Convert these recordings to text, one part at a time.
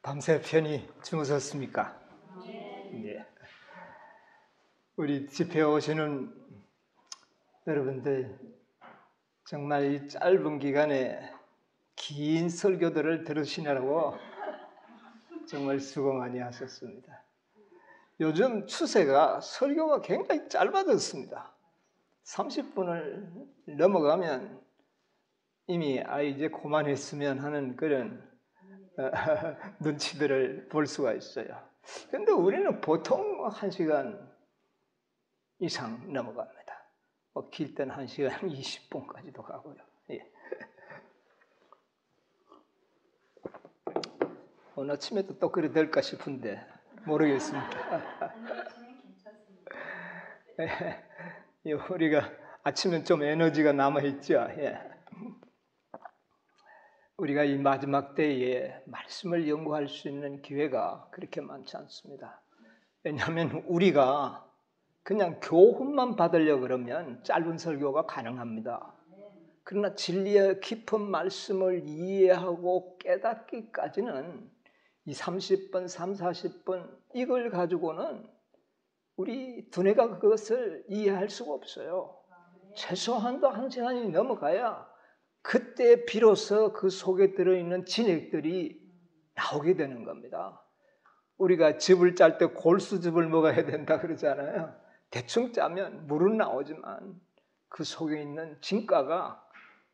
밤새 편히 주무셨습니까? 네. 우리 집회에 오시는 여러분들 정말 이 짧은 기간에 긴 설교들을 들으시느라고 정말 수고 많이 하셨습니다. 요즘 추세가 설교가 굉장히 짧아졌습니다. 30분을 넘어가면 이미 이제 그만했으면 하는 그런 눈치들을 볼 수가 있어요. 그런데 우리는 보통 1시간 이상 넘어갑니다. 길 때는 1시간 20분까지도 가고요. 예. 오늘 아침에도 또 그래 될까 싶은데 모르겠습니다. 예, 우리가 아침엔 좀 에너지가 남아있죠. 예. 우리가 이 마지막 때에 말씀을 연구할 수 있는 기회가 그렇게 많지 않습니다. 왜냐하면 우리가 그냥 교훈만 받으려고 그러면 짧은 설교가 가능합니다. 그러나 진리의 깊은 말씀을 이해하고 깨닫기까지는 이 30분, 40분 이걸 가지고는 우리 두뇌가 그것을 이해할 수가 없어요. 최소한도 1시간이 넘어가야 그때 비로소 그 속에 들어있는 진액들이 나오게 되는 겁니다. 우리가 즙을 짤 때 골수즙을 먹어야 된다 그러잖아요. 대충 짜면 물은 나오지만 그 속에 있는 진가가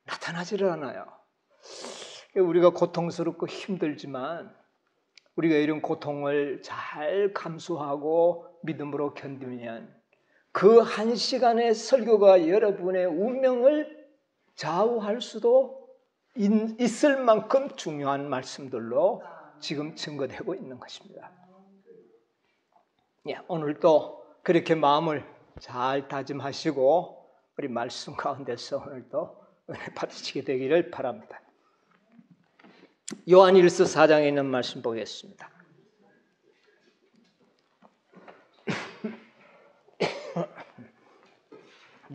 나타나지를 않아요. 우리가 고통스럽고 힘들지만 우리가 이런 고통을 잘 감수하고 믿음으로 견디면 그 1시간의 설교가 여러분의 운명을 좌우할 수도 있을 만큼 중요한 말씀들로 지금 증거되고 있는 것입니다. 예, 오늘도 그렇게 마음을 잘 다짐하시고 우리 말씀 가운데서 오늘도 은혜 받으시게 되기를 바랍니다. 요한일서 4장에 있는 말씀 보겠습니다.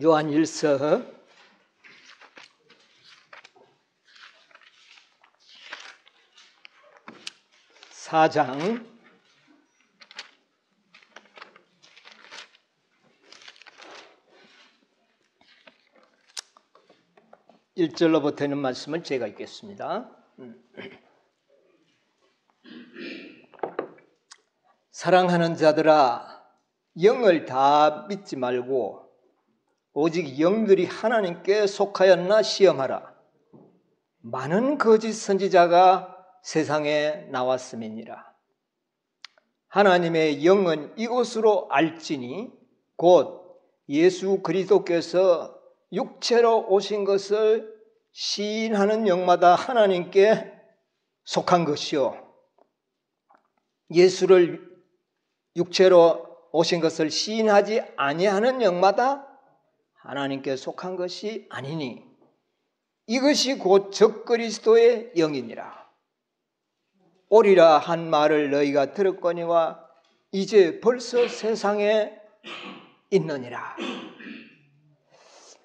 요한일서 4장 1절로부터 있는 말씀을 제가 읽겠습니다. 사랑하는 자들아, 영을 다 믿지 말고 오직 영들이 하나님께 속하였나 시험하라. 많은 거짓 선지자가 세상에 나왔음이니라. 하나님의 영은 이것으로 알지니 곧 예수 그리스도께서 육체로 오신 것을 시인하는 영마다 하나님께 속한 것이요, 예수를 육체로 오신 것을 시인하지 아니하는 영마다 하나님께 속한 것이 아니니 이것이 곧 적그리스도의 영이니라. 오리라 한 말을 너희가 들었거니와 이제 벌써 세상에 있느니라.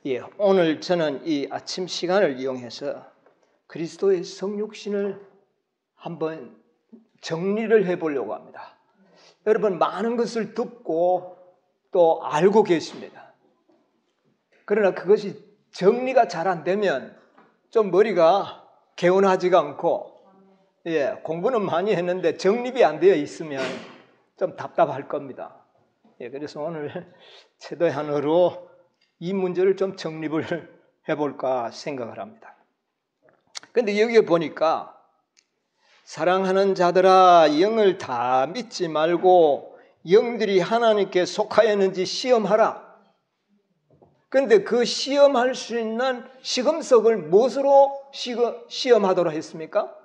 예, 오늘 저는 이 아침 시간을 이용해서 그리스도의 성육신을 한번 정리를 해보려고 합니다. 여러분 많은 것을 듣고 또 알고 계십니다. 그러나 그것이 정리가 잘 안 되면 좀 머리가 개운하지가 않고, 예, 공부는 많이 했는데 정립이 안 되어 있으면 좀 답답할 겁니다. 예, 그래서 오늘 최대한으로 이 문제를 좀 정립을 해볼까 생각을 합니다. 그런데 여기에 보니까 사랑하는 자들아, 영을 다 믿지 말고 영들이 하나님께 속하였는지 시험하라. 그런데 그 시험할 수 있는 시금석을 무엇으로 시험하도록 했습니까?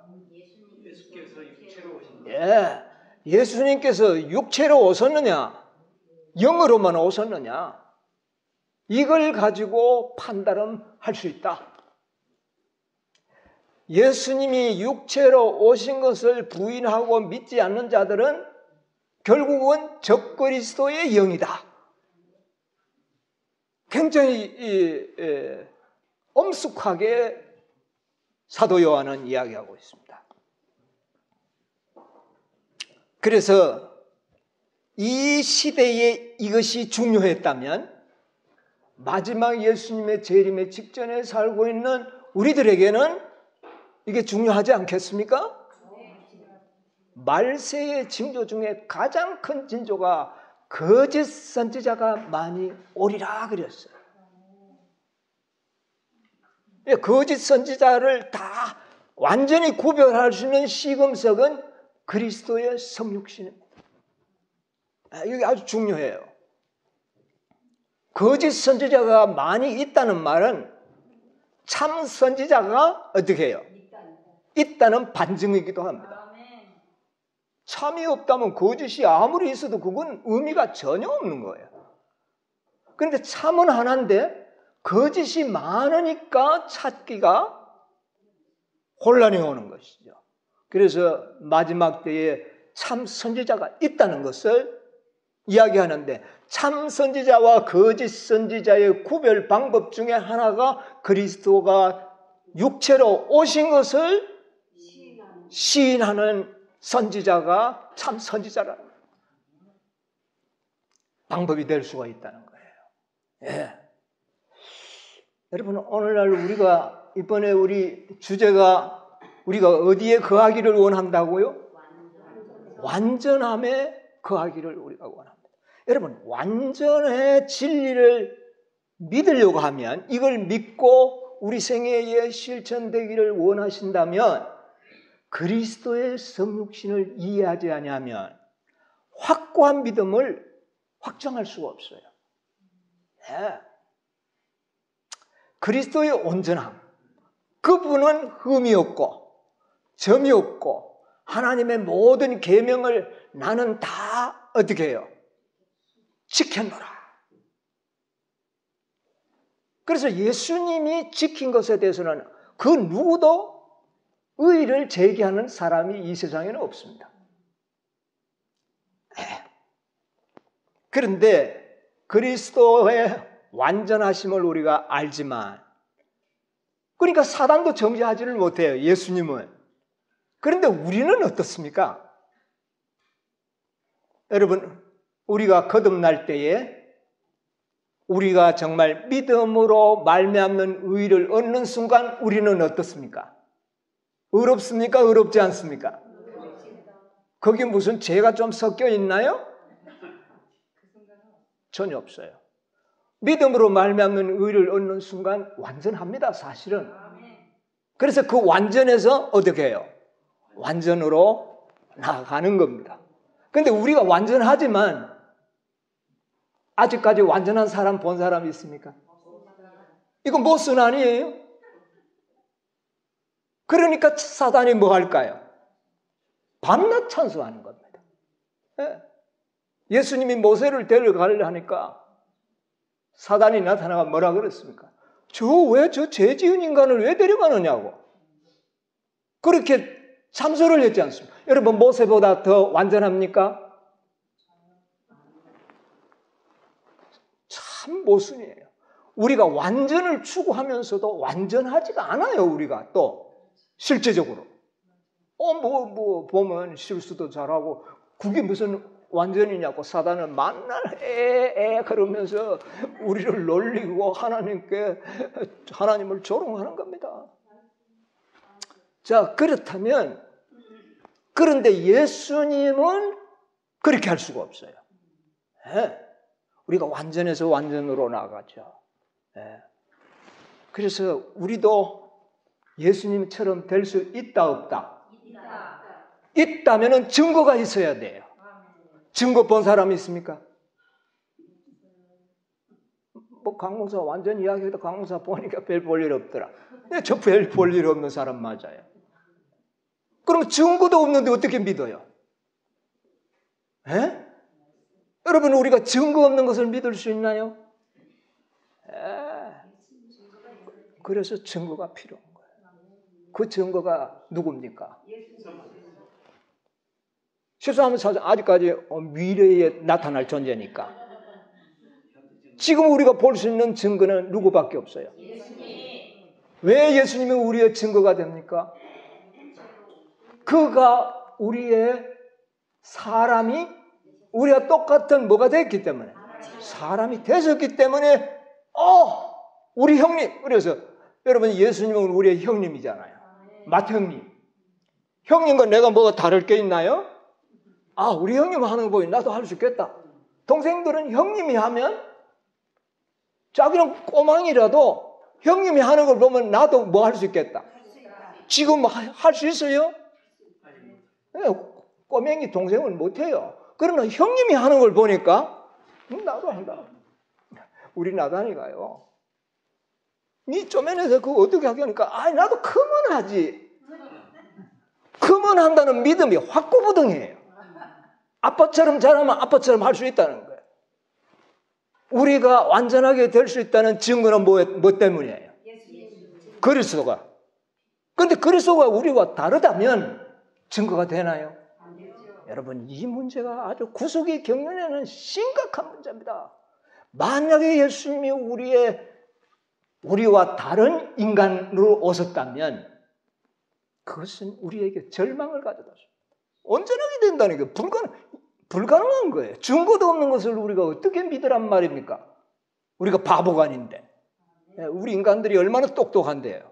예수께서 육체로 오신. 예, 예수님께서 육체로 오셨느냐, 영으로만 오셨느냐, 이걸 가지고 판단을 할 수 있다. 예수님이 육체로 오신 것을 부인하고 믿지 않는 자들은 결국은 적그리스도의 영이다. 굉장히 엄숙하게 사도 요한은 이야기하고 있습니다. 그래서 이 시대에 이것이 중요했다면 마지막 예수님의 재림의 직전에 살고 있는 우리들에게는 이게 중요하지 않겠습니까? 말세의 징조 중에 가장 큰 징조가 거짓 선지자가 많이 오리라 그랬어요. 거짓 선지자를 다 완전히 구별할 수 있는 시금석은 그리스도의 성육신입니다. 이게 아주 중요해요. 거짓 선지자가 많이 있다는 말은 참 선지자가 어떻게 해요? 있다는 반증이기도 합니다. 참이 없다면 거짓이 아무리 있어도 그건 의미가 전혀 없는 거예요. 그런데 참은 하나인데 거짓이 많으니까 찾기가 혼란이 오는 것이죠. 그래서 마지막 때에 참 선지자가 있다는 것을 이야기하는데 참 선지자와 거짓 선지자의 구별 방법 중에 하나가 그리스도가 육체로 오신 것을 시인하는 선지자가 참 선지자라는 방법이 될 수가 있다는 거예요. 예. 여러분, 오늘날 우리가 이번에 우리 주제가 우리가 어디에 거하기를 원한다고요? 완전함에 거하기를 우리가 원합니다. 여러분, 완전의 진리를 믿으려고 하면, 이걸 믿고 우리 생애에 실천되기를 원하신다면 그리스도의 성육신을 이해하지 아니하면 확고한 믿음을 확정할 수가 없어요. 네. 그리스도의 온전함, 그분은 흠이 없고 점이 없고 하나님의 모든 계명을 나는 다 어떻게 해요? 지켰노라. 그래서 예수님이 지킨 것에 대해서는 그 누구도 의의를 제기하는 사람이 이 세상에는 없습니다. 그런데 그리스도의 완전하심을 우리가 알지만, 그러니까 사단도 정죄하지를 못해요, 예수님은. 그런데 우리는 어떻습니까? 여러분, 우리가 거듭날 때에 우리가 정말 믿음으로 말미암는 의의를 얻는 순간 우리는 어떻습니까? 의롭습니까? 의롭지 않습니까? 거기 무슨 죄가 좀 섞여 있나요? 전혀 없어요. 믿음으로 말미암는 의를 얻는 순간 완전합니다, 사실은. 그래서 그 완전에서 어떻게 해요? 완전으로 나아가는 겁니다. 그런데 우리가 완전하지만 아직까지 완전한 사람 본 사람이 있습니까? 이건 모순 아니에요? 그러니까 사단이 뭐 할까요? 밤낮 찬송하는 겁니다. 예수님이 모세를 데려가려 하니까 사단이 나타나가 뭐라 그랬습니까? 왜 저 죄 지은 인간을 왜 데려가느냐고. 그렇게 참소를 했지 않습니까? 여러분, 모세보다 더 완전합니까? 참 모순이에요. 우리가 완전을 추구하면서도 완전하지가 않아요, 우리가 또. 실제적으로. 보면 실수도 잘하고, 그게 무슨 완전이냐고. 사단은 만날 그러면서 우리를 놀리고 하나님을 조롱하는 겁니다. 자, 그렇다면, 그런데 예수님은 그렇게 할 수가 없어요. 우리가 완전해서 완전으로 나가죠. 그래서 우리도 예수님처럼 될 수 있다, 없다? 있다면 증거가 있어야 돼요. 증거 본 사람이 있습니까? 강목사 완전 이야기해도 강목사 보니까 별 볼 일 없더라. 저 별 볼 일 없는 사람 맞아요. 그러면 증거도 없는데 어떻게 믿어요? 여러분, 우리가 증거 없는 것을 믿을 수 있나요? 그래서 증거가 필요한 거예요. 그 증거가 누굽니까? 실수하면 아직까지 미래에 나타날 존재니까. 지금 우리가 볼 수 있는 증거는 누구밖에 없어요? 왜 예수님이 우리의 증거가 됩니까? 그가 우리의 사람이 우리가 똑같은 뭐가 됐기 때문에 사람이 되셨기 때문에 우리 형님. 그래서 여러분 예수님은 우리의 형님이잖아요. 맏형님. 형님과 내가 뭐가 다를 게 있나요? 우리 형님 하는 거 보니 나도 할 수 있겠다. 동생들은 형님이 하면 자기는 꼬망이라도 형님이 하는 걸 보면 나도 뭐 할 수 있겠다. 지금 할 수 있어요? 꼬맹이 동생은 못해요. 그러나 형님이 하는 걸 보니까 나도 한다. 우리 나단이가요. 니 쪼매내서 그거 어떻게 하겠니까? 나도 크면 하지. 크면 한다는 믿음이 확고부동해요. 아빠처럼 잘하면 아빠처럼 할 수 있다는 거예요. 우리가 완전하게 될 수 있다는 증거는 뭐 때문이에요? 그리스도가. 그런데 그리스도가 우리와 다르다면 증거가 되나요? 여러분 이 문제가 아주 구속의 경륜에는 심각한 문제입니다. 만약에 예수님이 우리와 다른 인간으로 오셨다면 그것은 우리에게 절망을 가져다 줍니다. 온전하게 된다는 게 불가능한 거예요. 증거도 없는 것을 우리가 어떻게 믿으란 말입니까? 우리가 바보가 아닌데. 우리 인간들이 얼마나 똑똑한데요.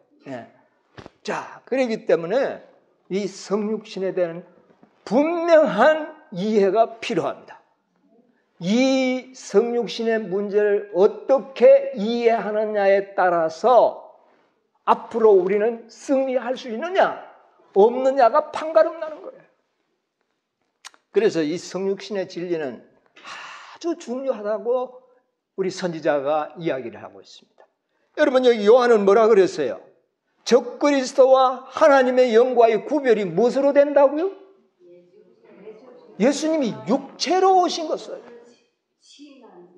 자, 그렇기 때문에 이 성육신에 대한 분명한 이해가 필요합니다. 이 성육신의 문제를 어떻게 이해하느냐에 따라서 앞으로 우리는 승리할 수 있느냐 없느냐가 판가름 나는 거예요. 그래서 이 성육신의 진리는 아주 중요하다고 우리 선지자가 이야기를 하고 있습니다. 여러분 여기 요한은 뭐라 그랬어요? 적그리스도와 하나님의 영과의 구별이 무엇으로 된다고요? 예수님이 육체로 오신 것을.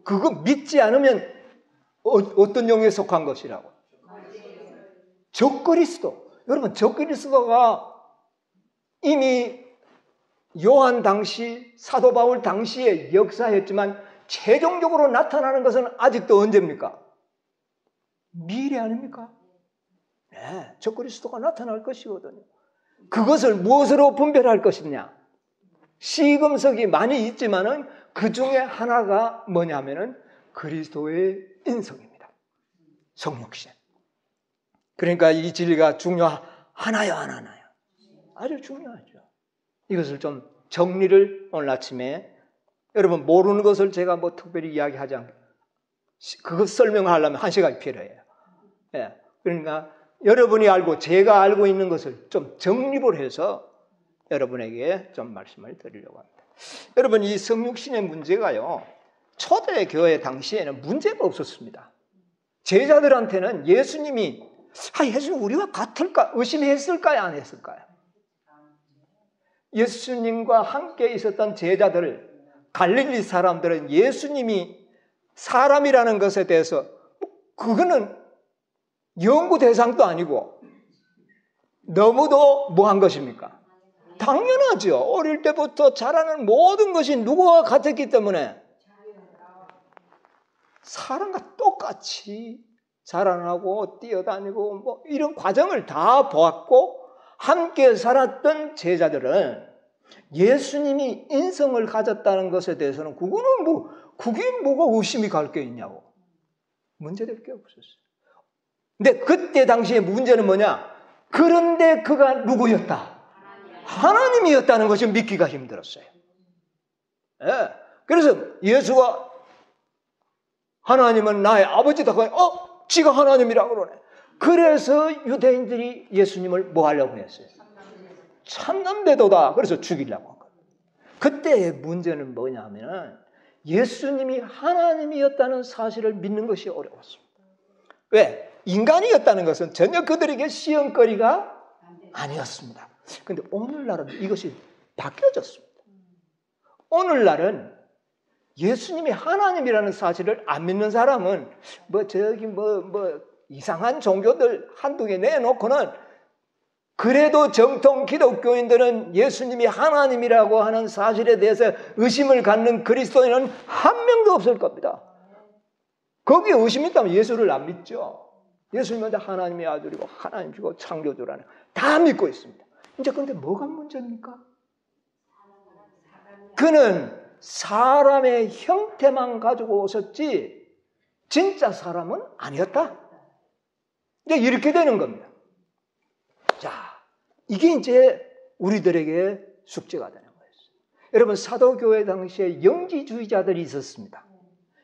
그거 믿지 않으면 어떤 영에 속한 것이라고? 적그리스도. 여러분 적그리스도가 이미 요한 당시 사도 바울 당시에 역사했지만 최종적으로 나타나는 것은 아직도 언제입니까? 미래 아닙니까? 네, 적그리스도가 나타날 것이거든요. 그것을 무엇으로 분별할 것이냐? 시금석이 많이 있지만은 그 중에 하나가 뭐냐면은 그리스도의 인성입니다. 성육신. 그러니까 이 진리가 중요하나요, 안 하나요? 아주 중요하죠. 이것을 좀 정리를 오늘 아침에 여러분 모르는 것을 제가 뭐 특별히 이야기하지 않고 그것 설명하려면 1시간이 필요해요. 그러니까 여러분이 알고 제가 알고 있는 것을 좀 정립을 해서 여러분에게 좀 말씀을 드리려고 합니다. 여러분 이 성육신의 문제가요. 초대 교회 당시에는 문제가 없었습니다. 제자들한테는 예수님이 예수님 우리와 같을까 의심했을까요? 안 했을까요? 예수님과 함께 있었던 제자들 갈릴리 사람들은 예수님이 사람이라는 것에 대해서 그거는 연구 대상도 아니고 너무도 뭐한 것입니까? 당연하죠. 어릴 때부터 자라는 모든 것이 누구와 같았기 때문에 사람과 똑같이 자라나고 뛰어다니고 뭐 이런 과정을 다 보았고 함께 살았던 제자들은 예수님이 인성을 가졌다는 것에 대해서는 그게 뭐가 의심이 갈 게 있냐고. 문제될 게 없었어요. 근데 그때 당시에 문제는 뭐냐? 그런데 그가 누구였다? 하나님이었다는 것을 믿기가 힘들었어요. 그래서 예수가 하나님은 나의 아버지다. 지가 하나님이라고 그러네. 그래서 유대인들이 예수님을 뭐 하려고 했어요? 참남대도다. 그래서 죽이려고 한 거예요. 그때의 문제는 뭐냐면 예수님이 하나님이었다는 사실을 믿는 것이 어려웠습니다. 왜? 인간이었다는 것은 전혀 그들에게 시험거리가 아니었습니다. 그런데 오늘날은 이것이 바뀌어졌습니다. 오늘날은 예수님이 하나님이라는 사실을 안 믿는 사람은 이상한 종교들 한두 개 내놓고는 그래도 정통 기독교인들은 예수님이 하나님이라고 하는 사실에 대해서 의심을 갖는 그리스도인은 한 명도 없을 겁니다. 거기에 의심이 있다면 예수를 안 믿죠. 예수님은 하나님의 아들이고 하나님이고 창조주라는 다 믿고 있습니다. 이제 그런데 뭐가 문제입니까? 그는 사람의 형태만 가지고 오셨지 진짜 사람은 아니었다. 이제 이렇게 되는 겁니다. 자, 이게 이제 우리들에게 숙제가 되는 거예요. 여러분, 사도교회 당시에 영지주의자들이 있었습니다.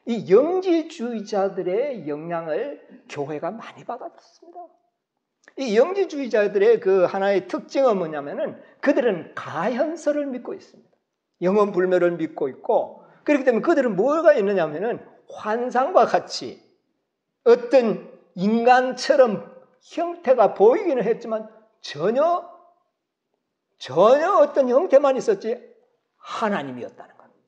이 영지주의자들의 영향을 교회가 많이 받았습니다. 이 영지주의자들의 그 하나의 특징은 뭐냐면은 그들은 가현설을 믿고 있습니다. 영원불멸을 믿고 있고, 그렇기 때문에 그들은 뭐가 있느냐면은 환상과 같이 어떤 인간처럼 형태가 보이기는 했지만 전혀 어떤 형태만 있었지 하나님이었다는 겁니다.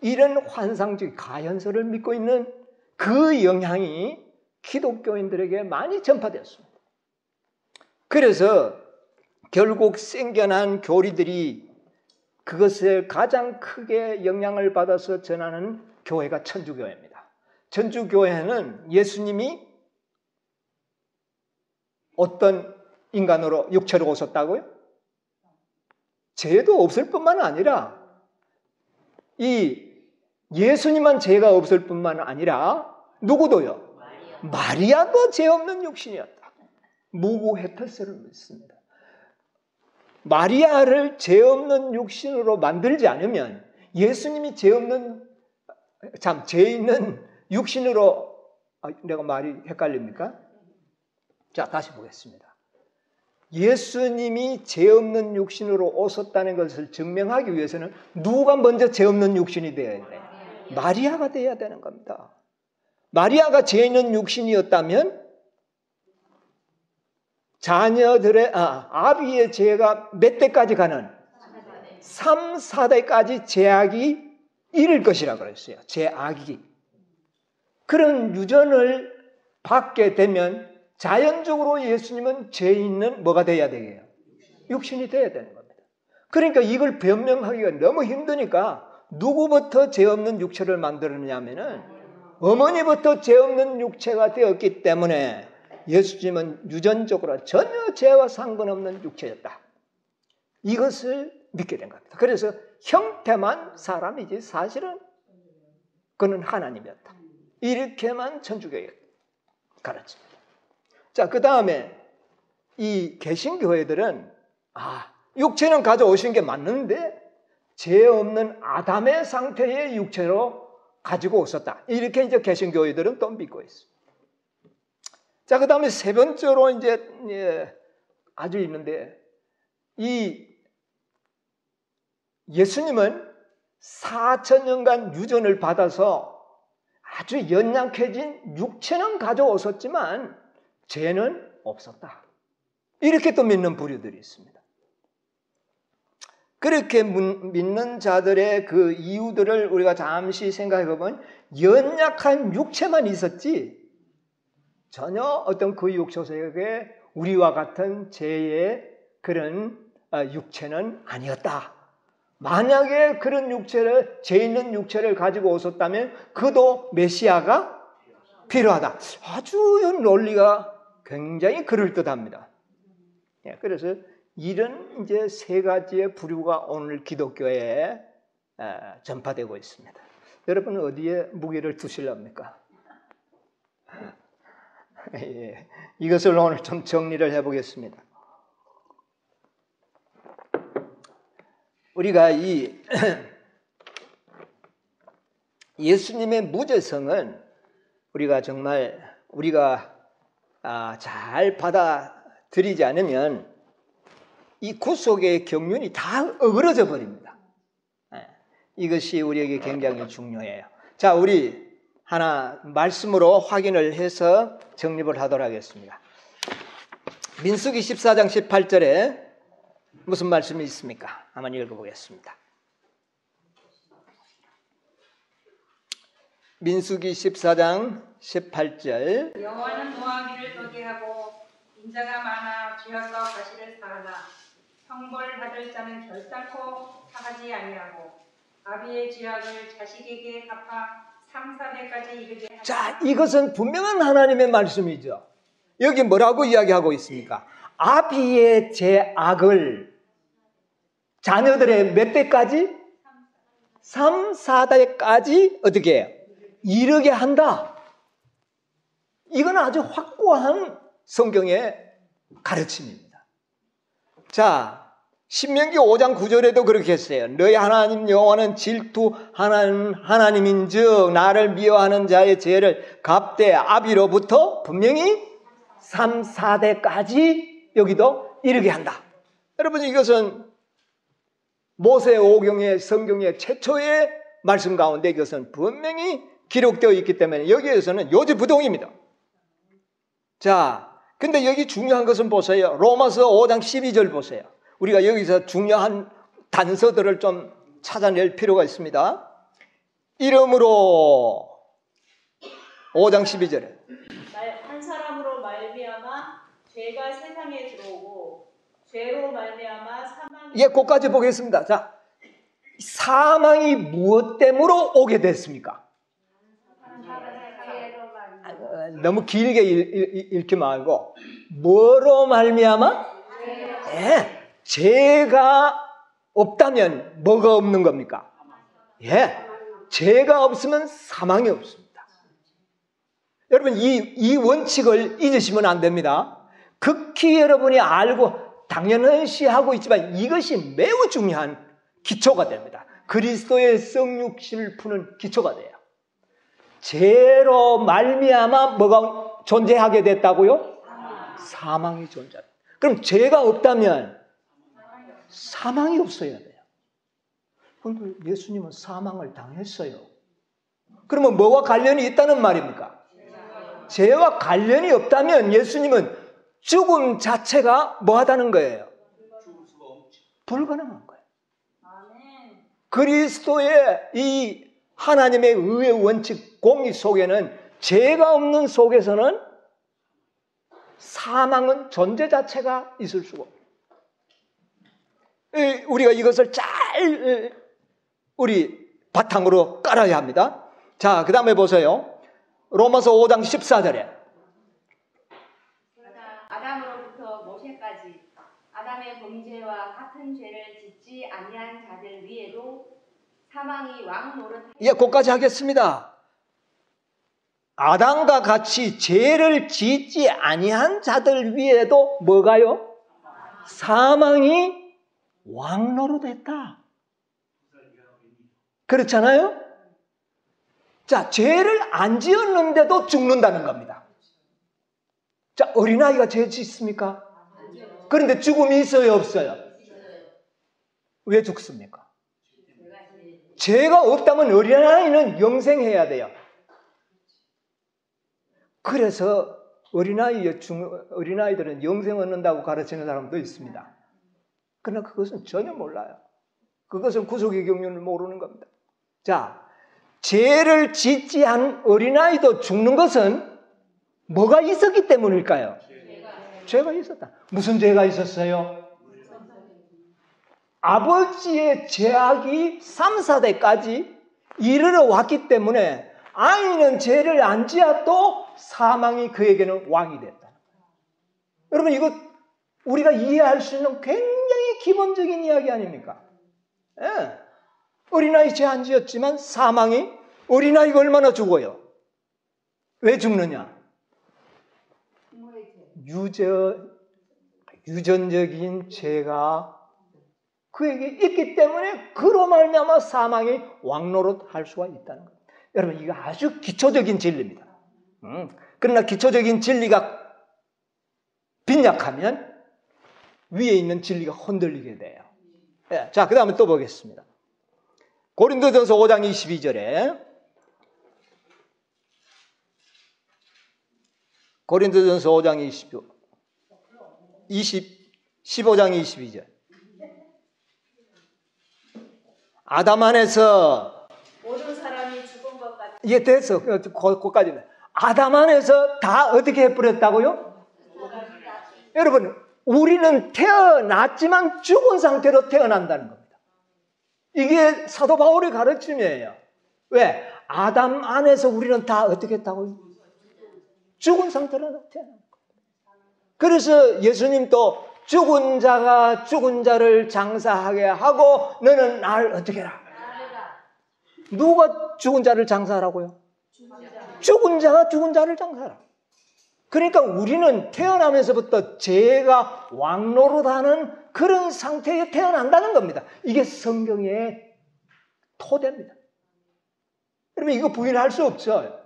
이런 환상적 가현설을 믿고 있는 그 영향이 기독교인들에게 많이 전파되었습니다. 그래서 결국 생겨난 교리들이 그것을 가장 크게 영향을 받아서 전하는 교회가 천주교회입니다. 천주교회는 예수님이 어떤 인간으로 육체로 오셨다고요? 죄도 없을 뿐만 아니라 이 예수님만 죄가 없을 뿐만 아니라 누구도요? 마리아도 죄 없는 육신이었다. 무고해탈설을 믿습니다. 마리아를 죄 없는 육신으로 만들지 않으면 예수님이 죄 있는 육신으로 내가 말이 헷갈립니까? 자, 다시 보겠습니다. 예수님이 죄 없는 육신으로 오셨다는 것을 증명하기 위해서는 누가 먼저 죄 없는 육신이 되어야 돼요? 마리아가 되어야 되는 겁니다. 마리아가 죄 있는 육신이었다면 자녀들의 아비의 죄가 몇 대까지 가는? 3, 4대까지 죄악이 이를 것이라 그랬어요. 죄악이. 그런 유전을 받게 되면 자연적으로 예수님은 죄 있는 뭐가 돼야 되게요? 육신이 돼야 되는 겁니다. 그러니까 이걸 변명하기가 너무 힘드니까 누구부터 죄 없는 육체를 만들었냐면은 어머니부터 죄 없는 육체가 되었기 때문에 예수님은 유전적으로 전혀 죄와 상관없는 육체였다. 이것을 믿게 된 겁니다. 그래서 형태만 사람이지 사실은 그는 하나님이었다. 이렇게만 천주교에 가르칩니다. 자, 그 다음에 이 개신교회들은 육체는 가져오신 게 맞는데 죄 없는 아담의 상태의 육체로 가지고 오셨다. 이렇게 이제 개신교회들은 또 믿고 있습니다. 자, 그 다음에 세 번째로 이제 아주 있는데 이 예수님은 4,000년간 유전을 받아서 아주 연약해진 육체는 가져오셨지만 죄는 없었다. 이렇게 또 믿는 부류들이 있습니다. 그렇게 믿는 자들의 그 이유들을 우리가 잠시 생각해 보면 연약한 육체만 있었지 전혀 어떤 그 육체 속에 우리와 같은 죄의 그런 육체는 아니었다. 만약에 그런 육체를, 죄 있는 육체를 가지고 오셨다면 그도 메시아가 필요하다. 아주 논리가 굉장히 그럴듯합니다. 그래서 이런 이제 세 가지의 부류가 오늘 기독교에 전파되고 있습니다. 여러분은 어디에 무게를 두실랍니까? 예, 이것을 오늘 좀 정리를 해보겠습니다. 우리가 이 예수님의 무죄성은 우리가 정말 잘 받아들이지 않으면 이 구속의 경륜이 다 어그러져 버립니다. 이것이 우리에게 굉장히 중요해요. 자, 우리 하나 말씀으로 확인을 해서 정립을 하도록 하겠습니다. 민수기 14장 18절에 무슨 말씀이 있습니까? 한번 읽어보겠습니다. 민수기 14장 18절 여호와는 노하기를 더게 하고 인자가 많아 죄악과 과실을 사하나 형벌받을 자는 결단코 사하지 아니하고 아비의 죄악을 자식에게 갚아 3, 4대까지 이르게 하시나. 자, 이것은 분명한 하나님의 말씀이죠. 여기 뭐라고 이야기하고 있습니까? 아비의 죄악을 자녀들의 몇 대까지? 3, 4대까지 어떻게 해요? 이르게 한다. 이건 아주 확고한 성경의 가르침입니다. 자, 신명기 5장 9절에도 그렇게 했어요. 너희 하나님 여호와는 질투하는 하나님인즉 나를 미워하는 자의 죄를 갑대 아비로부터 분명히 3, 4대까지 여기도 이르게 한다. 여러분, 이것은 모세오경의 성경의 최초의 말씀 가운데 이것은 분명히 기록되어 있기 때문에 여기에서는 요지부동입니다. 자, 근데 여기 중요한 것은 보세요. 로마서 5장 12절 보세요. 우리가 여기서 중요한 단서들을 좀 찾아낼 필요가 있습니다. 이러므로 5장 12절에 한 사람으로 말미암아 죄가 세상에 들어오고 죄로 말미암아 사망이 예, 그것까지 보겠습니다. 자, 사망이 무엇 때문에 오게 됐습니까? 너무 길게 읽지 말고 뭐로 말미암아? 예, 죄가 없다면 뭐가 없는 겁니까? 예, 죄가 없으면 사망이 없습니다. 여러분, 이 원칙을 잊으시면 안 됩니다. 극히 여러분이 알고 당연시 하고 있지만 이것이 매우 중요한 기초가 됩니다. 그리스도의 성육신을 푸는 기초가 돼요. 죄로 말미암아 뭐가 존재하게 됐다고요? 사망이 존재합니다. 그럼 죄가 없다면 사망이 없어야 돼요. 그런데 예수님은 사망을 당했어요. 그러면 뭐와 관련이 있다는 말입니까? 죄와 관련이 없다면 예수님은 죽음 자체가 뭐하다는 거예요? 불가능한 거예요. 그리스도의 이 하나님의 의의 원칙 공의 속에는 죄가 없는 속에서는 사망은 존재 자체가 있을 수가 없어요. 우리가 이것을 잘 우리 바탕으로 깔아야 합니다. 자, 그 다음에 보세요. 로마서 5장 14절에 아담으로부터 모세까지 아담의 범죄와 같은 죄를 짓지 아니한 자들 위에도 사망이 왕 노릇. 예, 그것까지 하겠습니다. 아담과 같이 죄를 짓지 아니한 자들 위에도 뭐가요? 사망이 왕 노릇했다. 그렇잖아요? 자, 죄를 안 지었는데도 죽는다는 겁니다. 자, 어린아이가 죄 짓습니까? 그런데 죽음이 있어요, 없어요? 왜 죽습니까? 죄가 없다면 어린아이는 영생해야 돼요. 그래서 어린아이들은 영생 얻는다고 가르치는 사람도 있습니다. 그러나 그것은 전혀 몰라요. 그것은 구속의 경륜을 모르는 겁니다. 자, 죄를 짓지 않은 어린아이도 죽는 것은 뭐가 있었기 때문일까요? 죄가 있었다. 무슨 죄가 있었어요? 아버지의 죄악이 3, 4대까지 이르러 왔기 때문에 아이는 죄를 안 지어도 사망이 그에게는 왕이 됐다. 여러분, 이거 우리가 이해할 수 있는 굉장히 기본적인 이야기 아닙니까? 예. 어린아이 죄 안 지었지만 사망이, 어린아이가 얼마나 죽어요? 왜 죽느냐? 유전적인 죄가 그에게 있기 때문에 그로 말미암아 사망이 왕노릇할 수가 있다는 거예요. 여러분, 이거 아주 기초적인 진리입니다. 그러나 기초적인 진리가 빈약하면 위에 있는 진리가 흔들리게 돼요. 네, 자, 그 다음에 또 보겠습니다. 고린도전서 5장 22절에 고린도전서 5장 15장 22절 아담 안에서 모든 사람이 죽은 것 같아. 예, 됐어. 거기까지는. 아담 안에서 다 어떻게 해버렸다고요? 여러분, 우리는 태어났지만 죽은 상태로 태어난다는 겁니다. 이게 사도 바울의 가르침이에요. 왜? 아담 안에서 우리는 다 어떻게 했다고요? 죽은 상태로 태어난 겁니다. 그래서 예수님도 죽은 자가 죽은 자를 장사하게 하고 너는 날 어떻게 해라? 누가 죽은 자를 장사하라고요? 죽은 자가 죽은 자를 장사하라. 그러니까 우리는 태어나면서부터 죄가 왕노릇하는 그런 상태에 태어난다는 겁니다. 이게 성경의 토대입니다. 여러분 이거 부인할 수 없죠.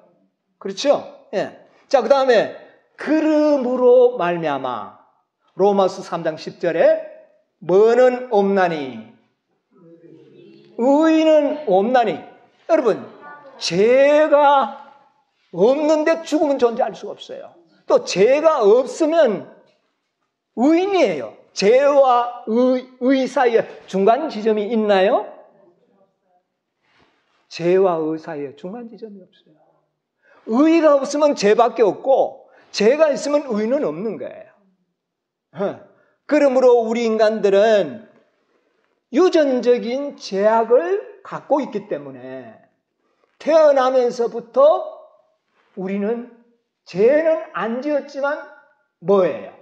그렇죠? 예. 자, 그 다음에 그름으로 말미암아 로마서 3장 10절에 뭐는 없나니 의인은 없나니. 여러분 죄가 없는데 죽음은 존재할 수가 없어요. 또 죄가 없으면 의인이에요. 죄와 의 사이에 중간 지점이 있나요? 죄와 의 사이에 중간 지점이 없어요. 의가 없으면 죄밖에 없고 죄가 있으면 의는 없는 거예요. 그러므로 우리 인간들은 유전적인 죄악을 갖고 있기 때문에 태어나면서부터 우리는 죄는 안 지었지만 뭐예요?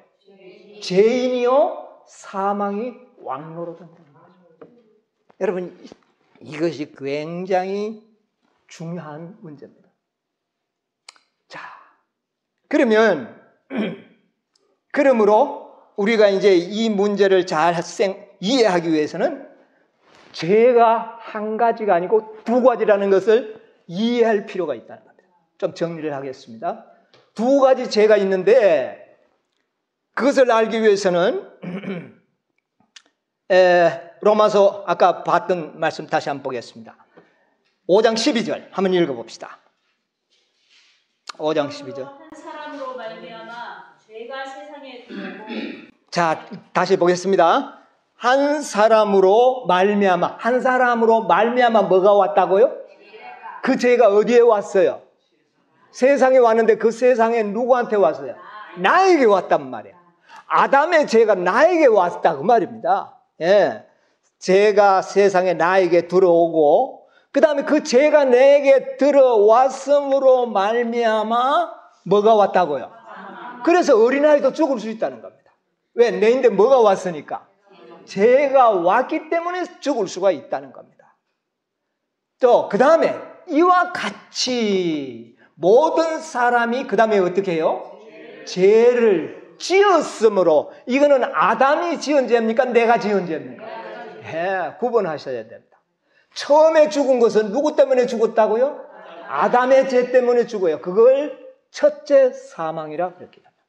죄인이요 사망이 왕노릇한다는 거죠. 여러분 이것이 굉장히 중요한 문제입니다. 자, 그러므로 우리가 이제 이 문제를 잘 이해하기 위해서는 죄가 한 가지가 아니고 두 가지라는 것을 이해할 필요가 있다는 겁니다. 좀 정리를 하겠습니다. 두 가지 죄가 있는데 그것을 알기 위해서는 로마서 아까 봤던 말씀 다시 한번 보겠습니다. 5장 12절 한번 읽어봅시다. 5장 12절. 한 사람으로 말미암아 죄가 세상에 들어오고. 자, 다시 보겠습니다. 한 사람으로 말미암아 뭐가 왔다고요? 그 죄가 어디에 왔어요? 세상에 왔는데 그 세상에 누구한테 왔어요? 나에게 왔단 말이에요. 아담의 죄가 나에게 왔다 그 말입니다. 예. 죄가 세상에 나에게 들어오고 그 다음에 그 죄가 내게 들어왔음으로 말미암아 뭐가 왔다고요? 그래서 어린아이도 죽을 수 있다는 겁니다. 왜? 내인데 뭐가 왔으니까? 죄가 왔기 때문에 죽을 수가 있다는 겁니다. 또 그 다음에 이와 같이 모든 사람이 그 다음에 어떻게 해요? 죄를 지었으므로. 이거는 아담이 지은 죄입니까? 내가 지은 죄입니까? 예, 구분하셔야 됩니다. 처음에 죽은 것은 누구 때문에 죽었다고요? 아담의 죄 때문에 죽어요. 그걸 첫째 사망이라 그렇게 합니다.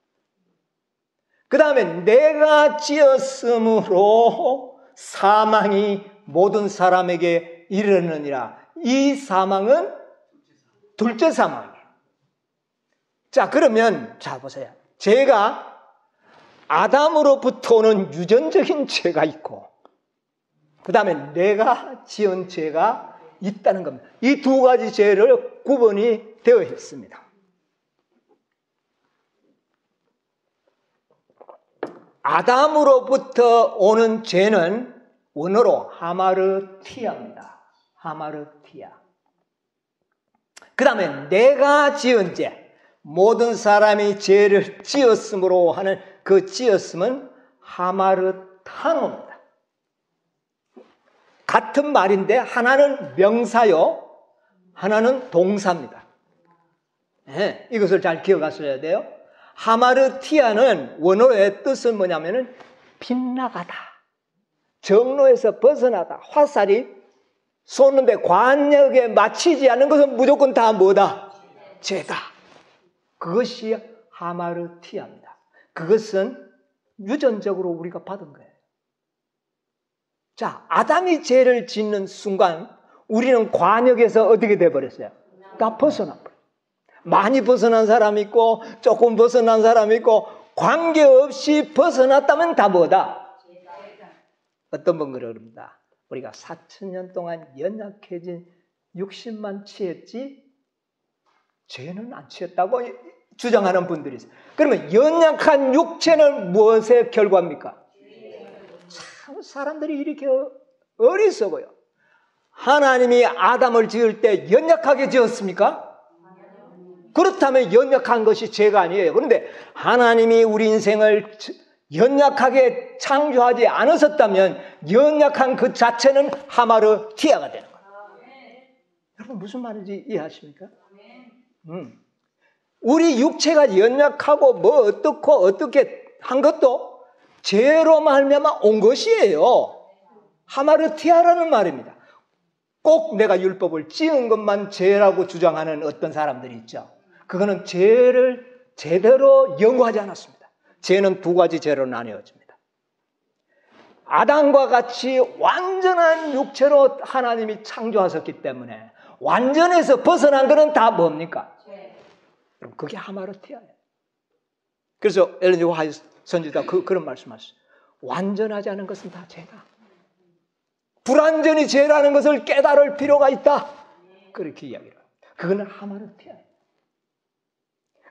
그 다음에 내가 지었으므로 사망이 모든 사람에게 이르느니라. 이 사망은 둘째 사망이에요. 자, 그러면 자 보세요. 죄가 아담으로부터 오는 유전적인 죄가 있고 그 다음에 내가 지은 죄가 있다는 겁니다. 이 두 가지 죄를 구분이 되어 있습니다. 아담으로부터 오는 죄는 원어로 하마르티아입니다. 하마르티아. 그 다음에 내가 지은 죄, 모든 사람이 죄를 지었으므로 하는 그 지었음은 하마르타노입니다. 같은 말인데 하나는 명사요, 하나는 동사입니다. 네, 이것을 잘 기억하셔야 돼요. 하마르티아는 원어의 뜻은 뭐냐면은 빗나가다, 정로에서 벗어나다, 화살이 쏘는데 관역에 맞히지 않는 것은 무조건 다 뭐다? 죄다. 그것이 하마르티아입니다. 그것은 유전적으로 우리가 받은 거예요. 자, 아담이 죄를 짓는 순간 우리는 관역에서 어떻게 돼버렸어요? 다 벗어나버려요. 많이 벗어난 사람이 있고 조금 벗어난 사람이 있고 관계없이 벗어났다면 다 뭐다? 어떤 분 그럽니다. 우리가 4,000년 동안 연약해진 육신만 취했지 죄는 안 취했다고 주장하는 분들이 있어요. 그러면 연약한 육체는 무엇의 결과입니까? 참 사람들이 이렇게 어리석어요. 하나님이 아담을 지을 때 연약하게 지었습니까? 그렇다면 연약한 것이 죄가 아니에요. 그런데 하나님이 우리 인생을 연약하게 창조하지 않으셨다면 연약한 그 자체는 하마르티아가 되는 거예요. 여러분 무슨 말인지 이해하십니까? 우리 육체가 연약하고 뭐 어떻게 한 것도 죄로 말미암아 온 것이에요. 하마르티아라는 말입니다. 꼭 내가 율법을 지은 것만 죄라고 주장하는 어떤 사람들이 있죠. 그거는 죄를 제대로 연구하지 않았습니다. 죄는 두 가지 죄로 나뉘어집니다. 아담과 같이 완전한 육체로 하나님이 창조하셨기 때문에 완전해서 벗어난 것은 다 뭡니까? 그게 하마르티아예요. 그래서 엘렌 G. 화이트 선지자 그런 말씀하셨어요. 완전하지 않은 것은 다 죄다. 불완전히 죄라는 것을 깨달을 필요가 있다. 그렇게 이야기를 합니다. 그거는 하마르티아예요.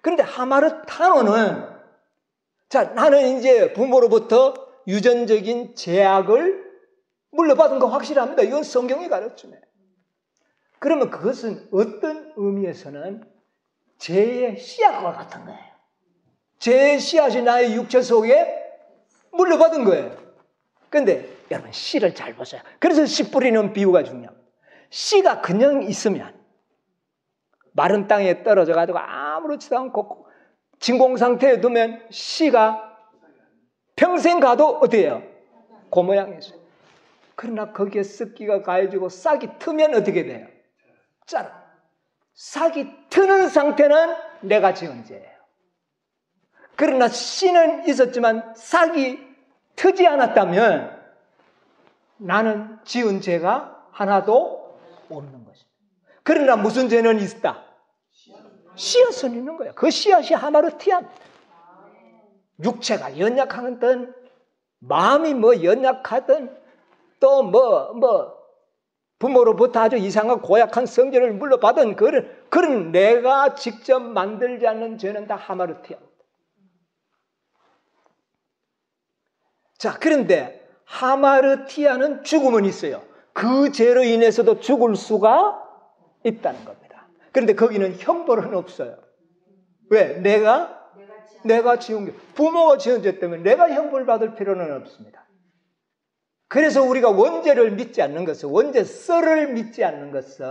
그런데 하마르타노는 자, 나는 이제 부모로부터 유전적인 제약을 물려받은 거 확실합니다. 이건 성경이 가르치네. 그러면 그것은 어떤 의미에서는 죄의 씨앗과 같은 거예요. 죄의 씨앗이 나의 육체 속에 물려받은 거예요. 그런데 여러분 씨를 잘 보세요. 그래서 씨 뿌리는 비유가 중요합니다. 씨가 그냥 있으면 마른 땅에 떨어져 가지고 아무렇지도 않고 진공 상태에 두면 씨가 평생 가도 어때요? 그 모양이죠. 그러나 거기에 습기가 가해지고 싹이 트면 어떻게 돼요? 자라. 싹이 트는 상태는 내가 지은 죄예요. 그러나 씨는 있었지만 싹이 트지 않았다면 나는 지은 죄가 하나도 없는 것입니다. 그러나 무슨 죄는 있다? 씨앗은 있는 거예요. 그 씨앗이 하마르티아입니다. 육체가 연약하든 마음이 뭐 연약하든 또 부모로부터 아주 이상한 고약한 성질을 물려받은 그런 내가 직접 만들지 않는 죄는 다 하마르티아입니다. 자, 그런데 하마르티아는 죽음은 있어요. 그 죄로 인해서도 죽을 수가 있다는 겁니다. 그런데 거기는 형벌은 없어요. 왜? 내가 지은 게 부모가 지은 죄 때문에 내가 형벌받을 필요는 없습니다. 그래서 우리가 원죄를 믿지 않는 것은 원죄설을 믿지 않는 것은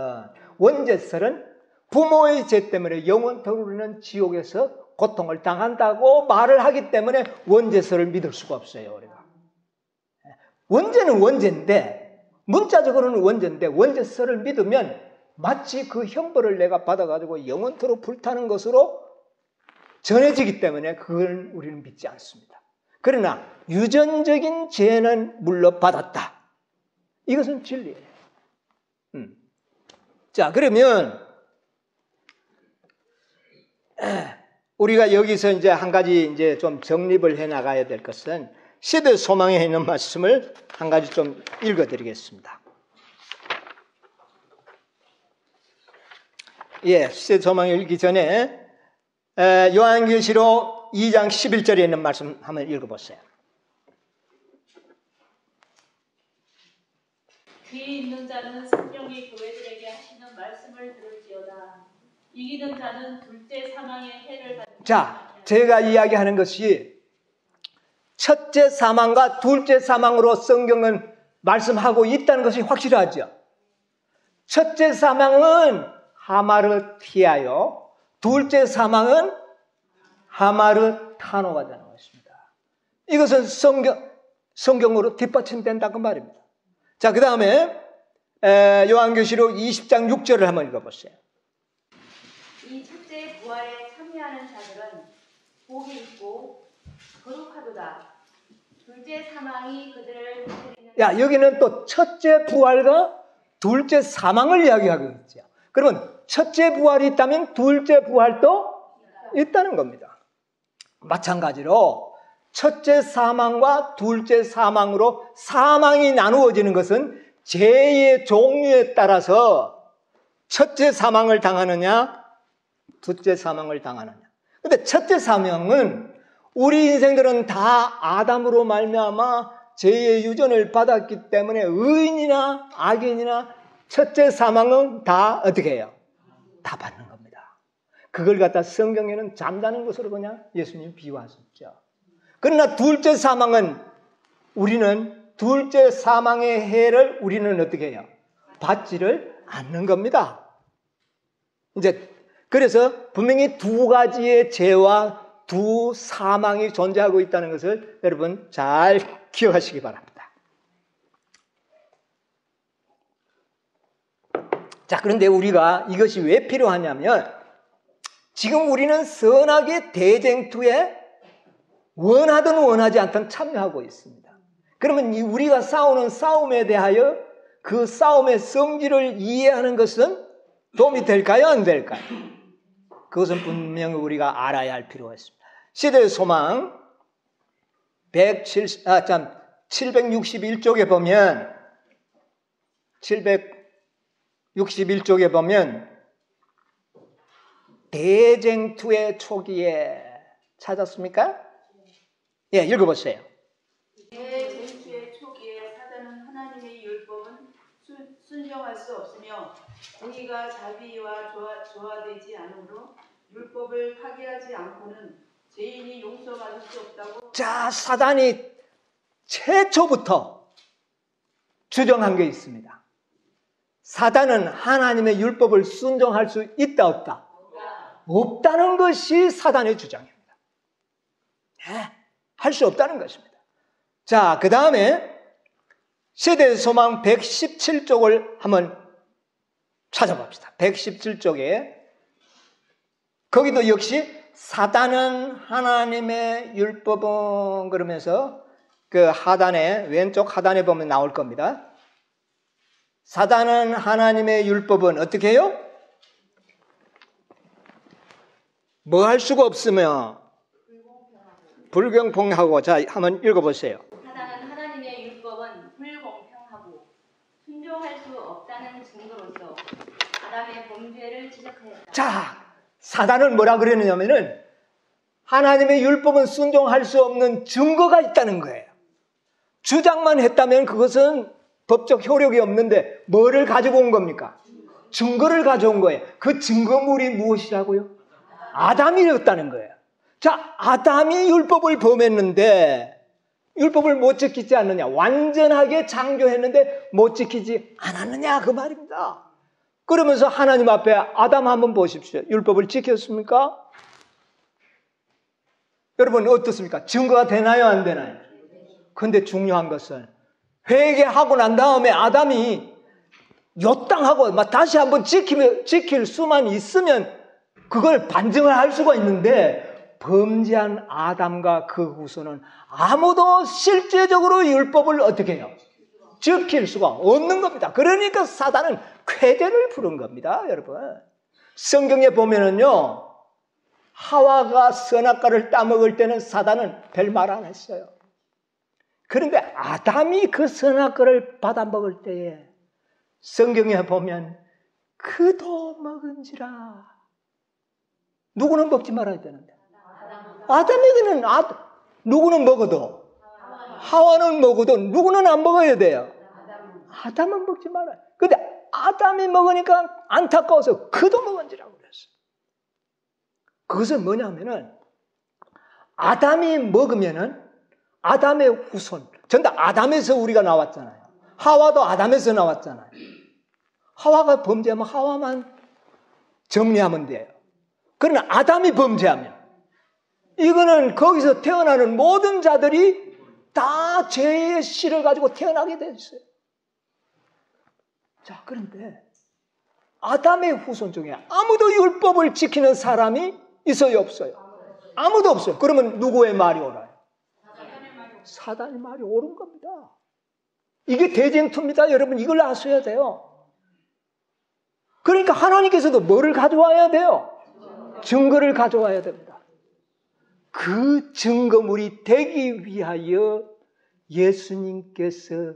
원죄설은 부모의 죄 때문에 영원토록 우리는 지옥에서 고통을 당한다고 말을 하기 때문에 원죄설을 믿을 수가 없어요. 우리가. 원죄는 원죄인데 문자적으로는 원죄인데 원죄설을 믿으면 마치 그 형벌을 내가 받아가지고 영원토록 불타는 것으로 전해지기 때문에 그걸 우리는 믿지 않습니다. 그러나 유전적인 죄는 물려받았다. 이것은 진리예요. 자, 그러면 우리가 여기서 이제 한 가지 이제 좀 정립을 해 나가야 될 것은 시대 소망에 있는 말씀을 한 가지 좀 읽어드리겠습니다. 예, 시대 소망 읽기 전에 요한계시록 2장 11절에 있는 말씀 한번 읽어보세요. 귀 있는 자는 성령이 교회들에게 하시는 말씀을 들을지어다. 이기는 자는 둘째 사망의 해를 받는 자, 제가 이야기하는 것이 첫째 사망과 둘째 사망으로 성경은 말씀하고 있다는 것이 확실하죠. 첫째 사망은 하마르티아요. 둘째 사망은 하마르타노가 되는 것입니다. 이것은 성경으로 뒷받침된다고 말입니다. 자, 그 다음에 요한계시록 20장 6절을 한번 읽어보세요. 이 첫째 부활에 참여하는 자들은 복이 있고 거룩하도다. 둘째 사망이 그들을 야, 여기는 또 첫째 부활과 둘째 사망을 이야기하고 있죠. 그러면 첫째 부활이 있다면 둘째 부활도 있다는 겁니다. 마찬가지로 첫째 사망과 둘째 사망으로 사망이 나누어지는 것은 죄의 종류에 따라서 첫째 사망을 당하느냐 둘째 사망을 당하느냐. 그런데 첫째 사망은 우리 인생들은 다 아담으로 말미암아 죄의 유전을 받았기 때문에 의인이나 악인이나 첫째 사망은 다 어떻게 해요? 다 받는 겁니다. 그걸 갖다 성경에는 잠자는 것으로 그냥 예수님이 비유하셨죠. 그러나 둘째 사망은 우리는 둘째 사망의 해를 우리는 어떻게 해요? 받지를 않는 겁니다. 이제 그래서 분명히 두 가지의 죄와 두 사망이 존재하고 있다는 것을 여러분 잘 기억하시기 바랍니다. 자, 그런데 우리가 이것이 왜 필요하냐면 지금 우리는 선악의 대쟁투에 원하든 원하지 않든 참여하고 있습니다. 그러면 우리가 싸우는 싸움에 대하여 그 싸움의 성질을 이해하는 것은 도움이 될까요? 안 될까요? 그것은 분명히 우리가 알아야 할 필요가 있습니다. 시대의 소망 761쪽에 보면 761쪽에 보면 대쟁투의 초기에 찾았습니까? 예, 읽어보세요. 대쟁투의 초기에 사단은 하나님의 율법은 순종할 수 없으며 공의가 자비와 조화되지 않으므로 율법을 파괴하지 않고는 죄인이 용서받을 수 없다고. 자, 사단이 최초부터 주장한 게 있습니다. 사단은 하나님의 율법을 순종할 수 있다 없다? 없다는 것이 사단의 주장입니다. 네, 할 수 없다는 것입니다. 자, 그 다음에 세대의 소망 117쪽을 한번 찾아봅시다. 117쪽에 거기도 역시 사단은 하나님의 율법은 그러면서 그 하단에 왼쪽 하단에 보면 나올 겁니다. 사단은 하나님의 율법은 어떻게 해요? 뭐 할 수가 없으며 불공평하고. 자, 한번 읽어보세요. 사단은 하나님의 율법은 불공평하고 순종할 수 없다는 증거로서 아담의 범죄를 지적하였다. 자, 사단은 뭐라 그러느냐면은 하나님의 율법은 순종할 수 없는 증거가 있다는 거예요. 주장만 했다면 그것은 법적 효력이 없는데 뭐를 가지고 온 겁니까? 증거를 가져온 거예요. 그 증거물이 무엇이라고요? 아담이었다는 거예요. 자, 아담이 율법을 범했는데 율법을 못 지키지 않느냐? 완전하게 창조했는데 못 지키지 않았느냐? 그 말입니다. 그러면서 하나님 앞에 아담 한번 보십시오. 율법을 지켰습니까? 여러분 어떻습니까? 증거가 되나요? 안 되나요? 그런데 중요한 것은 회개하고 난 다음에 아담이 요땅하고 다시 한번 지킬 수만 있으면 그걸 반증을 할 수가 있는데 범죄한 아담과 그 후손은 아무도 실제적으로 율법을 어떻게 해요? 지킬 수가 없는 겁니다. 그러니까 사단은 쾌재를 부른 겁니다, 여러분. 성경에 보면은요, 하와가 선악과를 따먹을 때는 사단은 별 말 안 했어요. 그런데 아담이 그 선악과를 받아먹을 때에 성경에 보면 그도 먹은지라. 누구는 먹지 말아야 되는데? 아담에게는 누구는 먹어도 하와는 먹어도 누구는 안 먹어야 돼요? 아담은 먹지 말아요. 근데 아담이 먹으니까 안타까워서 그도 먹은지라고 그랬어요. 그것은 뭐냐면은 아담이 먹으면은 아담의 후손, 전부 다 아담에서 우리가 나왔잖아요. 하와도 아담에서 나왔잖아요. 하와가 범죄하면 하와만 정리하면 돼요. 그러나 아담이 범죄하면 이거는 거기서 태어나는 모든 자들이 다 죄의 씨를 가지고 태어나게 돼 있어요. 자, 그런데 아담의 후손 중에 아무도 율법을 지키는 사람이 있어요, 없어요? 아무도 없어요. 그러면 누구의 말이 옳아요? 사단의 말이 옳은 겁니다. 이게 대쟁투입니다. 여러분 이걸 아셔야 돼요. 그러니까 하나님께서도 뭐를 가져와야 돼요? 증거를 가져와야 됩니다. 그 증거물이 되기 위하여 예수님께서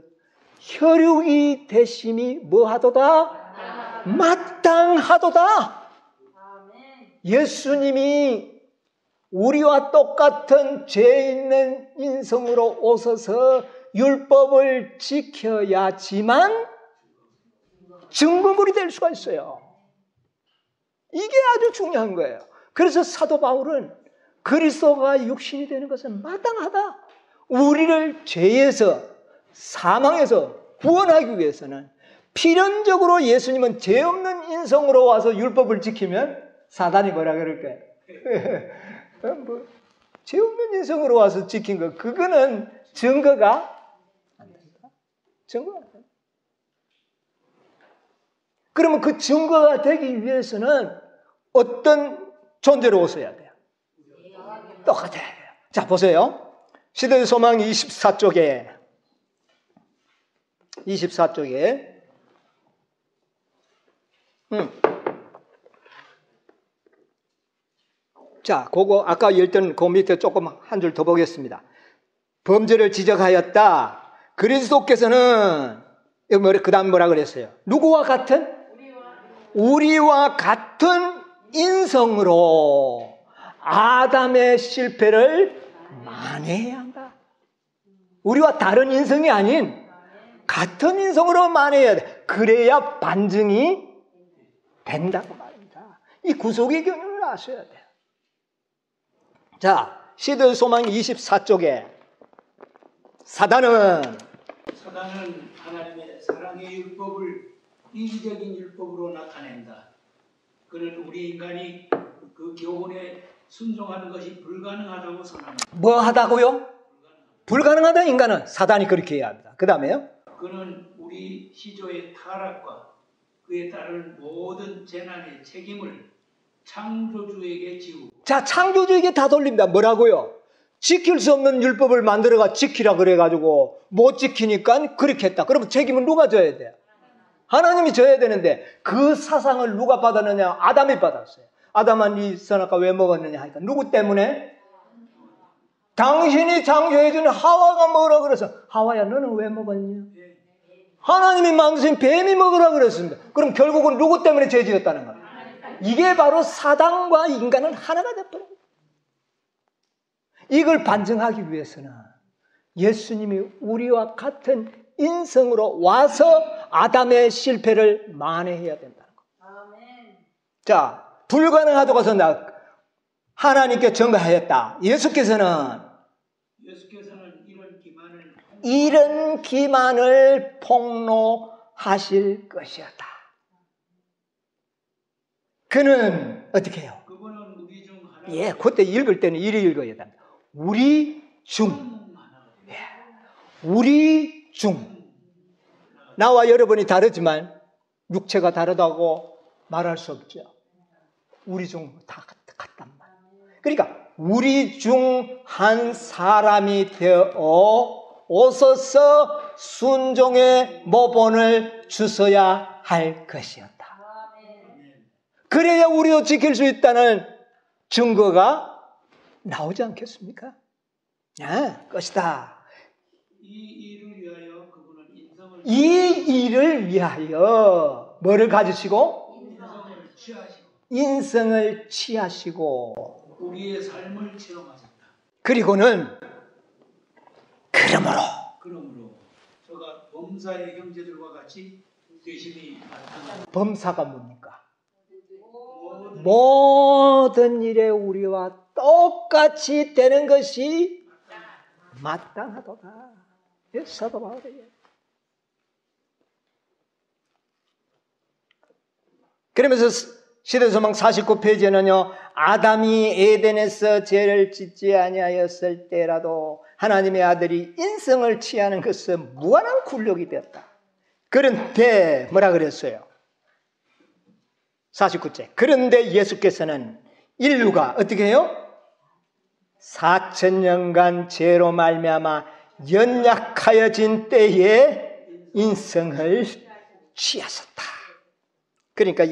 혈육이 되심이 뭐하도다? 마땅하도다. 예수님이 우리와 똑같은 죄 있는 인성으로 오셔서 율법을 지켜야지만 증거물이 될 수가 있어요. 이게 아주 중요한 거예요. 그래서 사도 바울은 그리스도가 육신이 되는 것은 마땅하다. 우리를 죄에서 사망에서 구원하기 위해서는 필연적으로 예수님은 죄 없는 인성으로 와서 율법을 지키면 사단이 뭐라 그럴까요? 뭐, 죄 없는 인성으로 와서 지킨 거, 그거는 증거가 안 된다. 증거가 안 된다. 그러면 그 증거가 되기 위해서는 어떤 존재로 오셔야 돼요? 똑같아야 돼요. 자, 보세요. 시대의 소망 24쪽에 자, 그거 아까 읽던 그 밑에 조금 한 줄 더 보겠습니다. 범죄를 지적하였다. 그리스도께서는 그 다음 뭐라 그랬어요? 누구와 같은? 우리와 같은 인성으로 아담의 실패를 만회해야 한다. 우리와 다른 인성이 아닌 같은 인성으로 만회해야 돼. 그래야 반증이 된다고 말입니다. 이 구속의 경륜을 아셔야 돼요. 자, 시대의 소망 24쪽에 사단은 하나님의 사랑의 율법을 이기적인 율법으로 나타낸다. 그는 우리 인간이 그 교훈에 순종하는 것이 불가능하다고 선언합니다. 뭐 하다고요? 불가능하다. 인간은 사단이 그렇게 해야 합니다. 그 다음에요? 그는 우리 시조의 타락과 그에 따른 모든 재난의 책임을 창조주에게 지우고. 자, 창조주에게 다 돌립니다. 뭐라고요? 지킬 수 없는 율법을 만들어가 지키라 그래가지고 못 지키니까 그렇게 했다. 그러면 책임은 누가 져야 돼요? 하나님이 져야 되는데 그 사상을 누가 받았느냐? 아담이 받았어요. 아담은 이 선악과 왜 먹었느냐 하니까 누구 때문에? 당신이 창조해준 하와가 먹으라 그래서 하와야 너는 왜 먹었냐? 하나님이 만드신 뱀이 먹으라 그랬습니다. 그럼 결국은 누구 때문에 죄지었다는 겁니다. 이게 바로 사단과 인간은 하나가 되버린 거예요. 이걸 반증하기 위해서는 예수님이 우리와 같은 인성으로 와서 아담의 실패를 만회해야 된다는 거예요. 자, 불가능하다고 해서 하나님께 전가하였다. 예수께서는 이런 기만을 폭로하실 것이었다. 그는 어떻게 해요? 그분은 우리 중 하나. 예, 그때 읽을 때는 이리 읽어야 됩니다. 우리 중. 예, 우리 중. 나와 여러분이 다르지만 육체가 다르다고 말할 수 없죠. 우리 중 다 같단 말이에요. 그러니까 우리 중 한 사람이 되어 오셔서 순종의 모본을 주셔야 할 것이었다. 그래야 우리도 지킬 수 있다는 증거가 나오지 않겠습니까? 네, 것이다. 이 일을 위하여 그분은 이 일을 위하여 뭐를 가지시고? 인성을 취하시고 우리의 삶을 체험하셨다. 그리고는 그러므로 저가 범사의 형제들과 같이 되심이 나타납니다. 범사가 뭡니까? 모든 일에 우리와 똑같이 되는 것이 마땅하도다. 사도 바울이에요. 그러면서 시대소망 49페이지에는요. 아담이 에덴에서 죄를 짓지 아니하였을 때라도 하나님의 아들이 인성을 취하는 것은 무한한 굴욕이 되었다. 그런데 뭐라 그랬어요? 49절. 그런데 예수께서는 인류가 어떻게 해요? 4000년간 죄로 말미암아 연약하여진 때에 인성을 취하셨다. 그러니까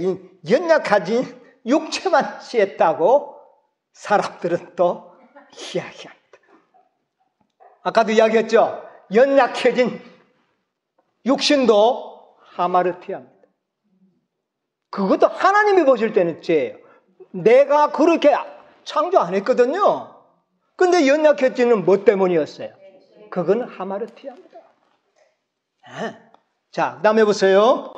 연약하진 육체만 취했다고 사람들은 또 이야기합니다. 아까도 이야기했죠. 연약해진 육신도 하마르티합니다. 그것도 하나님이 보실 때는 죄예요. 내가 그렇게 창조 안 했거든요. 근데 연약해지는 뭐 때문이었어요? 그건 하마르티합니다. 자, 그 다음에 보세요.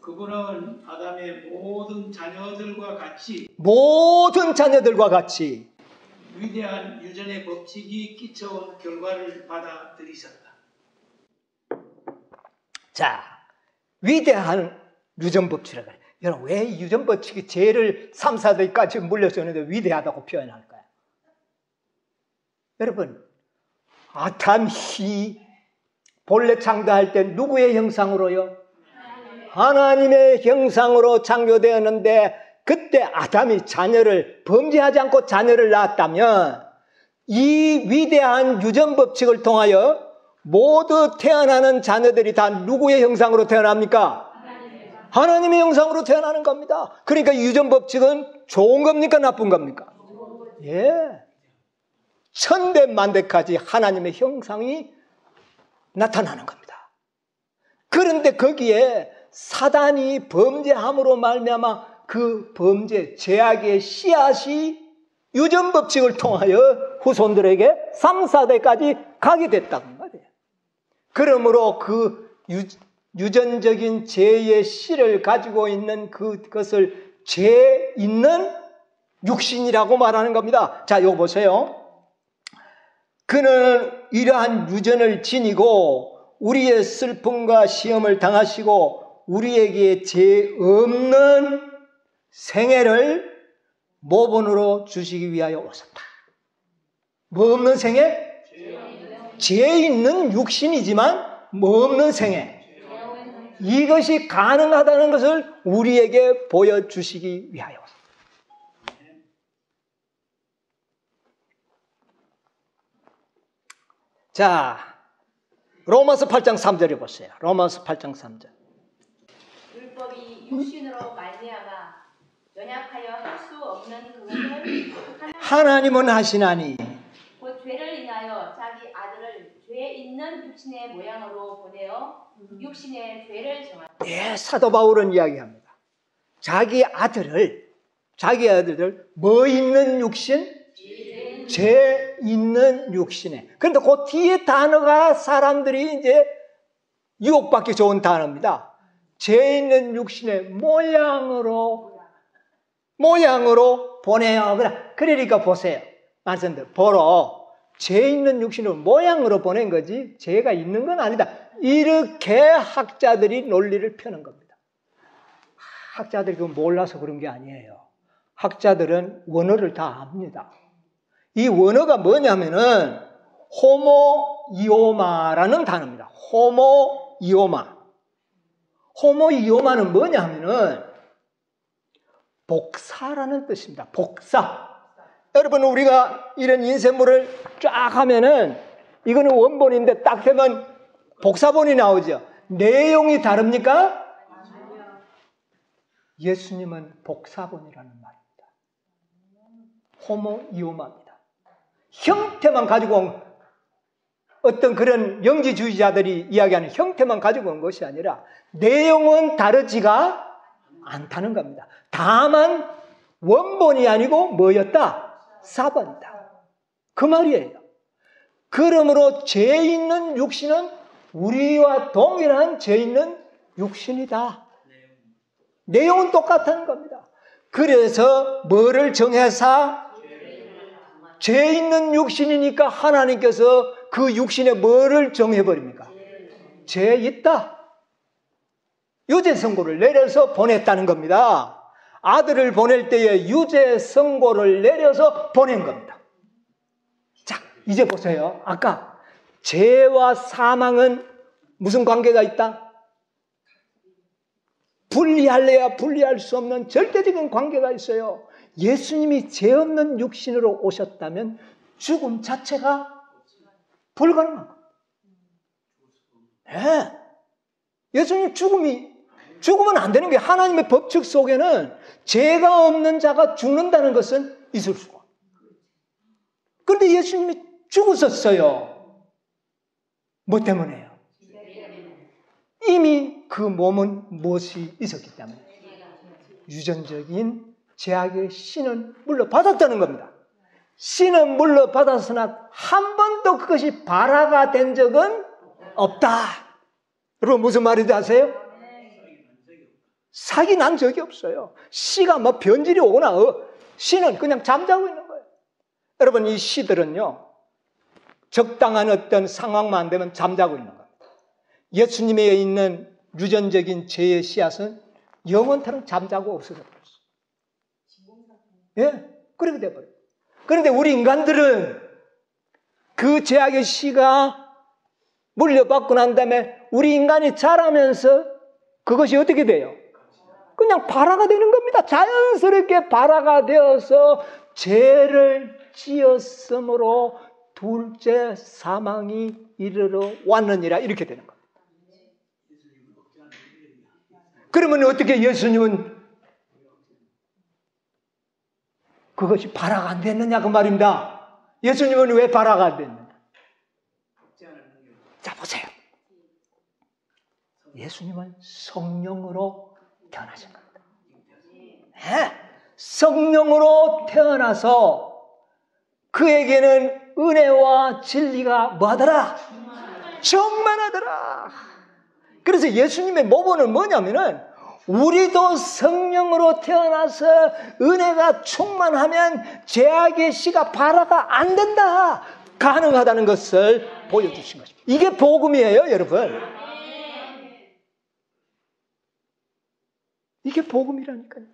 그분은 아담의 모든 자녀들과 같이 위대한 유전의 법칙이 끼쳐온 결과를 받아들이셨다. 자, 위대한 유전법칙이라고 그래요. 여러분, 왜 유전법칙이 죄를 3, 4대까지 물려줬는데 위대하다고 표현할까요? 여러분, 아담이 본래 창조할 때 누구의 형상으로요? 하나님의 형상으로 창조되었는데 그때 아담이 자녀를 범죄하지 않고 자녀를 낳았다면 이 위대한 유전법칙을 통하여 모두 태어나는 자녀들이 다 누구의 형상으로 태어납니까? 하나님의 형상으로 태어나는 겁니다. 그러니까 유전법칙은 좋은 겁니까? 나쁜 겁니까? 예. 천대 만대까지 하나님의 형상이 나타나는 겁니다. 그런데 거기에 사단이 범죄함으로 말미암아 그 범죄, 죄악의 씨앗이 유전법칙을 통하여 후손들에게 3, 4대까지 가게 됐다는 거예요. 그러므로 그 유전적인 죄의 씨를 가지고 있는 그것을 죄 있는 육신이라고 말하는 겁니다. 자, 이거 보세요. 그는 이러한 유전을 지니고 우리의 슬픔과 시험을 당하시고 우리에게 죄 없는 생애를 모본으로 주시기 위하여 오셨다. 뭐 없는 생애? 죄 있는 육신이지만 뭐 없는 생애. 이것이 가능하다는 것을 우리에게 보여주시기 위하여. 자, 로마서 8장 3절에 보세요. 로마서 8장 3절. 율법이 육신으로 말미암아 연약하여 할 수 없는 그것을 하나님은 하시나니 곧 죄를 인하여 자기 아들을 죄 있는 육신의 모양으로 보내어 육신의 죄를 정하셨다. 예, 사도 바울은 이야기합니다. 자기 아들을 뭐 있는 육신? 죄 있는 육신에. 그런데 그 뒤에 단어가 사람들이 이제 유혹받기 좋은 단어입니다. 죄 있는 육신의 모양으로 보내요. 그러니까 보세요. 말씀대로 보러 죄 있는 육신을 모양으로 보낸 거지 죄가 있는 건 아니다. 이렇게 학자들이 논리를 펴는 겁니다. 학자들이 그거 몰라서 그런 게 아니에요. 학자들은 원어를 다 압니다. 이 원어가 뭐냐면은 호모이오마라는 단어입니다. 호모이오마는 뭐냐면은 복사라는 뜻입니다. 복사. 여러분, 우리가 이런 인쇄물을 쫙 하면은 이거는 원본인데 딱 되면 복사본이 나오죠. 내용이 다릅니까? 예수님은 복사본이라는 말입니다. 호모이오마입니다. 형태만 가지고 온 어떤 그런 영지주의자들이 이야기하는 형태만 가지고 온 것이 아니라 내용은 다르지가 않다는 겁니다. 다만 원본이 아니고 뭐였다? 사본이다. 그 말이에요. 그러므로 죄 있는 육신은 우리와 동일한 죄 있는 육신이다. 내용은 똑같다는 겁니다. 그래서 뭐를 정해서 죄 있는 육신이니까 하나님께서 그 육신에 뭐를 정해버립니까? 죄 있다. 유죄 선고를 내려서 보냈다는 겁니다. 아들을 보낼 때에 유죄 선고를 내려서 보낸 겁니다. 자, 이제 보세요. 아까 죄와 사망은 무슨 관계가 있다? 분리할래야 분리할 수 없는 절대적인 관계가 있어요. 예수님이 죄 없는 육신으로 오셨다면 죽음 자체가 불가능한 거예요. 네. 예수님 죽으면 안 되는 게 하나님의 법칙 속에는 죄가 없는 자가 죽는다는 것은 있을 수가 없어요. 그런데 예수님이 죽으셨어요. 뭐 때문에요? 이미 그 몸은 무엇이 있었기 때문에 유전적인 죄악의 씨는 물러받았다는 겁니다. 씨는 물러받았으나 한 번도 그것이 발화가 된 적은 없다. 여러분 무슨 말인지 아세요? 사기 난 적이 없어요. 씨가 뭐 변질이 오거나 씨는 그냥 잠자고 있는 거예요. 여러분 이 씨들은요 적당한 어떤 상황만 안 되면 잠자고 있는 겁니다. 예수님에 있는 유전적인 죄의 씨앗은 영원토록 잠자고 없어져 버렸어. 예, 그렇게 돼버려요. 그런데 우리 인간들은 그 죄악의 씨가 물려받고 난 다음에 우리 인간이 자라면서 그것이 어떻게 돼요? 그냥 발화가 되는 겁니다. 자연스럽게 발화가 되어서 죄를 지었으므로 둘째 사망이 이르러 왔느니라 이렇게 되는 겁니다. 그러면 어떻게 예수님은 그것이 발화가 안 됐느냐 그 말입니다. 예수님은 왜 발화가 안 됐느냐? 자 보세요. 예수님은 성령으로 태어나신 겁니다. 네. 성령으로 태어나서 그에게는 은혜와 진리가 뭐하더라? 충만하더라. 그래서 예수님의 모본은 뭐냐면은 우리도 성령으로 태어나서 은혜가 충만하면 죄악의 씨가 발화가 안 된다. 가능하다는 것을 보여주신 것입니다. 이게 복음이에요, 여러분. 이게 복음이라니까요.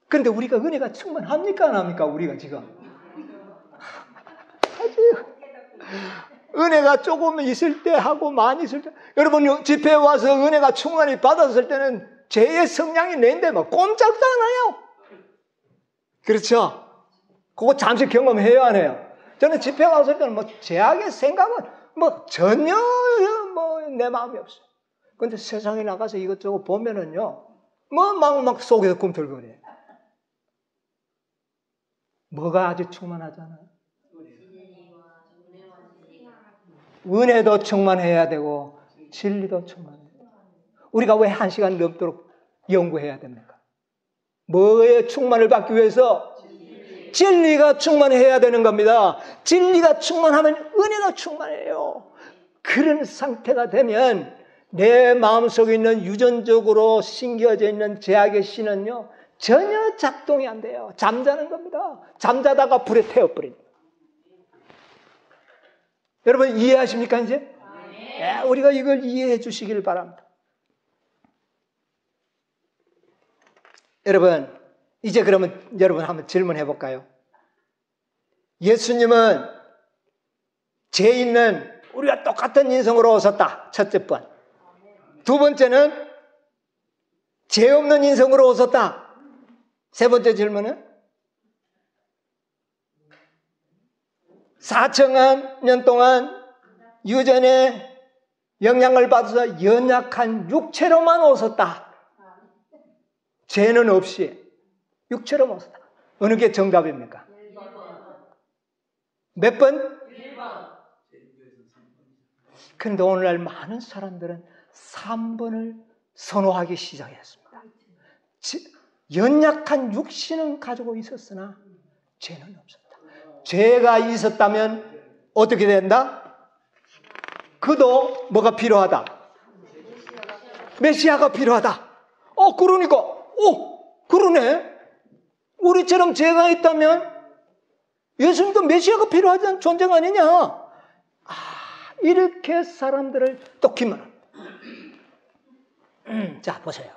그런데 우리가 은혜가 충만합니까? 안 합니까? 우리가 지금. 아주 은혜가 조금 있을 때 하고 많이 있을 때. 여러분 집회에 와서 은혜가 충만히 받았을 때는 죄의 성량이 내인데 막 꼼짝도 안 해요. 그렇죠? 그거 잠시 경험해야 안 해요. 저는 집회 왔을 때는 뭐 죄악의 생각은 뭐 전혀 뭐 내 마음이 없어요. 근데 세상에 나가서 이것저것 보면은요, 뭐 막 속에서 꿈틀거려요. 뭐가 아주 충만하잖아요. 은혜도 충만해야 되고 진리도 충만해야 돼요. 우리가 왜 1시간 넘도록 연구해야 됩니까? 뭐에 충만을 받기 위해서? 진리가 충만해야 되는 겁니다. 진리가 충만하면 은혜가 충만해요. 그런 상태가 되면 내 마음속에 있는 유전적으로 심겨져 있는 죄악의 씨는요 전혀 작동이 안 돼요. 잠자는 겁니다. 잠자다가 불에 태워버립니다. 여러분 이해하십니까 이제? 네, 우리가 이걸 이해해 주시길 바랍니다. 여러분 이제 그러면 여러분 한번 질문해 볼까요? 예수님은 죄 있는 우리가 똑같은 인성으로 오셨다. 첫째 번. 두 번째는 죄 없는 인성으로 오셨다. 세 번째 질문은 4천년 동안 유전의 영향을 받아서 연약한 육체로만 오셨다. 죄는 없이 육체로만 오셨다. 어느 게 정답입니까? 1번. 몇 번? 1번. 그런데 오늘날 많은 사람들은 3번을 선호하기 시작했습니다. 연약한 육신은 가지고 있었으나 죄는 없었다. 죄가 있었다면 어떻게 된다? 그도 뭐가 필요하다? 메시아가 필요하다. 그러니까 그러네. 우리처럼 죄가 있다면 예수님도 메시아가 필요하지 존재가 아니냐. 이렇게 사람들을 또 기만합니다. 자 보세요.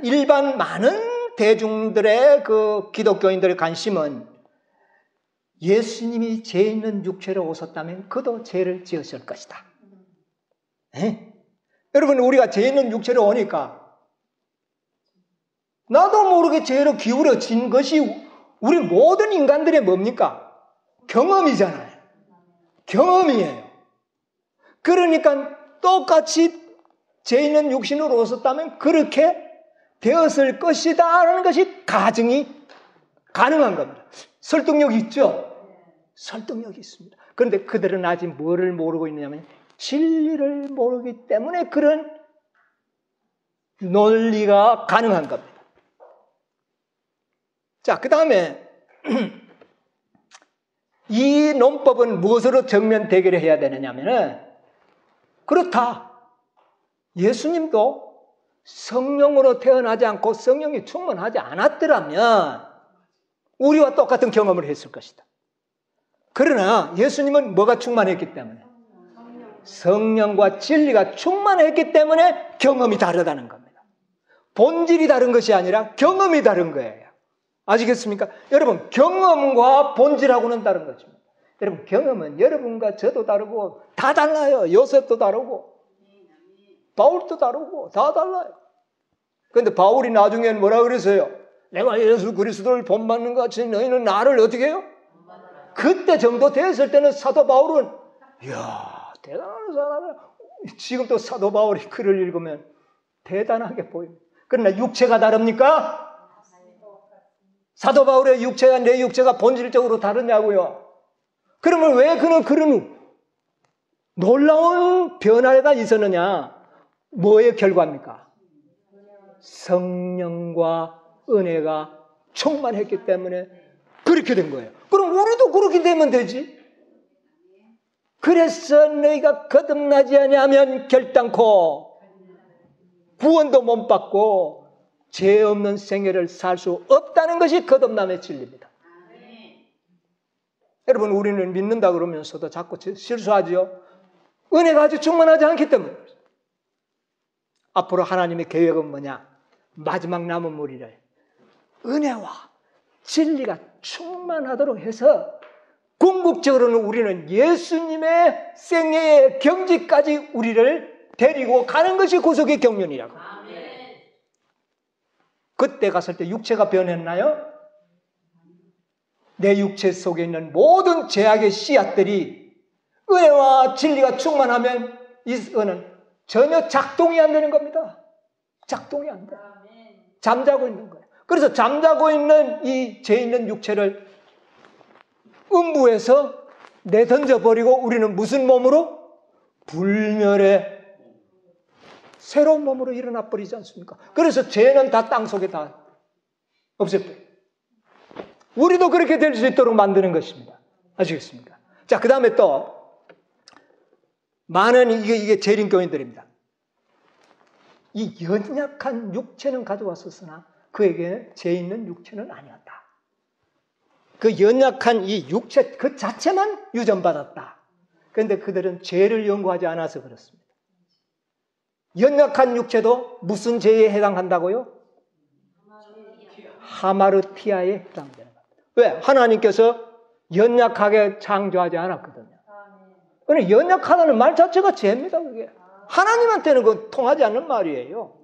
일반 많은 대중들의 그 기독교인들의 관심은 예수님이 죄 있는 육체로 오셨다면 그도 죄를 지었을 것이다. 여러분 우리가 죄 있는 육체로 오니까 나도 모르게 죄로 기울어진 것이 우리 모든 인간들의 뭡니까? 경험이잖아요. 경험이에요. 그러니까 똑같이 죄 있는 육신으로 오셨다면 그렇게 되었을 것이다 라는 것이 가정이 가능한 겁니다. 설득력이 있죠? 설득력이 있습니다. 그런데 그들은 아직 뭐를 모르고 있느냐면 진리를 모르기 때문에 그런 논리가 가능한 겁니다. 자, 그 다음에 이 논법은 무엇으로 정면 대결을 해야 되느냐면은 그렇다. 예수님도 성령으로 태어나지 않고 성령이 충만하지 않았더라면 우리와 똑같은 경험을 했을 것이다. 그러나 예수님은 뭐가 충만했기 때문에? 성령과 진리가 충만했기 때문에 경험이 다르다는 겁니다. 본질이 다른 것이 아니라 경험이 다른 거예요. 아시겠습니까? 여러분, 경험과 본질하고는 다른 것입니다. 여러분, 경험은 여러분과 저도 다르고 다 달라요. 요셉도 다르고 바울도 다르고 다 달라요. 그런데 바울이 나중엔 뭐라 그랬어요? 내가 예수 그리스도를 본받는 것 같이 너희는 나를 어떻게 해요? 그때 정도 됐을 때는 사도 바울은 이야, 대단한 사람이야. 지금 또 사도 바울이 글을 읽으면 대단하게 보입니다. 그러나 육체가 다릅니까? 사도 바울의 육체와 내 육체가 본질적으로 다르냐고요. 그러면 왜 그는 그런 놀라운 변화가 있었느냐? 뭐의 결과입니까? 성령과 은혜가 충만했기 때문에 그렇게 된 거예요. 그럼 우리도 그렇게 되면 되지. 그래서 너희가 거듭나지 아니하면 결단코 구원도 못 받고 죄 없는 생애를 살 수 없다는 것이 거듭남의 진리입니다. 여러분, 우리는 믿는다 그러면서도 자꾸 실수하죠. 은혜가 아주 충만하지 않기 때문에. 앞으로 하나님의 계획은 뭐냐? 마지막 남은 무리를 은혜와 진리가 충만하도록 해서 궁극적으로는 우리는 예수님의 생애의 경지까지 우리를 데리고 가는 것이 구속의 경륜이라고. 그때 갔을 때 육체가 변했나요? 내 육체 속에 있는 모든 죄악의 씨앗들이 은혜와 진리가 충만하면 이 은은 전혀 작동이 안 되는 겁니다. 작동이 안 돼. 잠자고 있는 거예요. 그래서 잠자고 있는 이 죄 있는 육체를 음부에서 내던져버리고 우리는 무슨 몸으로? 불멸의 새로운 몸으로 일어나 버리지 않습니까? 그래서 죄는 다 땅속에 다 없애버려요. 우리도 그렇게 될 수 있도록 만드는 것입니다. 아시겠습니까? 자, 그 다음에 또 많은 이게 재림교인들입니다. 이 연약한 육체는 가져왔었으나 그에게 죄 있는 육체는 아니었다. 그 연약한 이 육체 그 자체만 유전받았다. 그런데 그들은 죄를 연구하지 않아서 그렇습니다. 연약한 육체도 무슨 죄에 해당한다고요? 하마르티아에 해당되는 겁니다. 왜? 하나님께서 연약하게 창조하지 않았거든요. 그러니까 연약하다는 말 자체가 죄입니다. 그게. 하나님한테는 그건 통하지 않는 말이에요.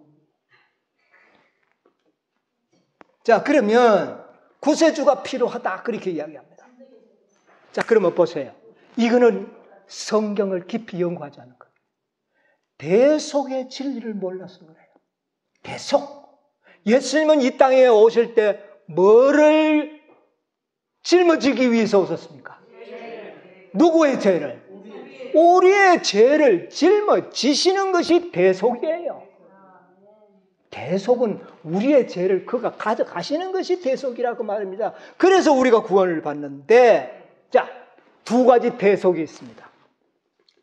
자, 그러면 구세주가 필요하다 그렇게 이야기합니다. 자, 그러면 보세요. 이거는 성경을 깊이 연구하지 않은 거예요. 대속의 진리를 몰라서 그래요. 대속. 예수님은 이 땅에 오실 때 뭐를 짊어지기 위해서 오셨습니까? 누구의 죄를? 우리의 죄를 짊어지시는 것이 대속이에요. 대속은 우리의 죄를 그가 가져가시는 것이 대속이라고 말입니다. 그래서 우리가 구원을 받는데, 자, 두 가지 대속이 있습니다.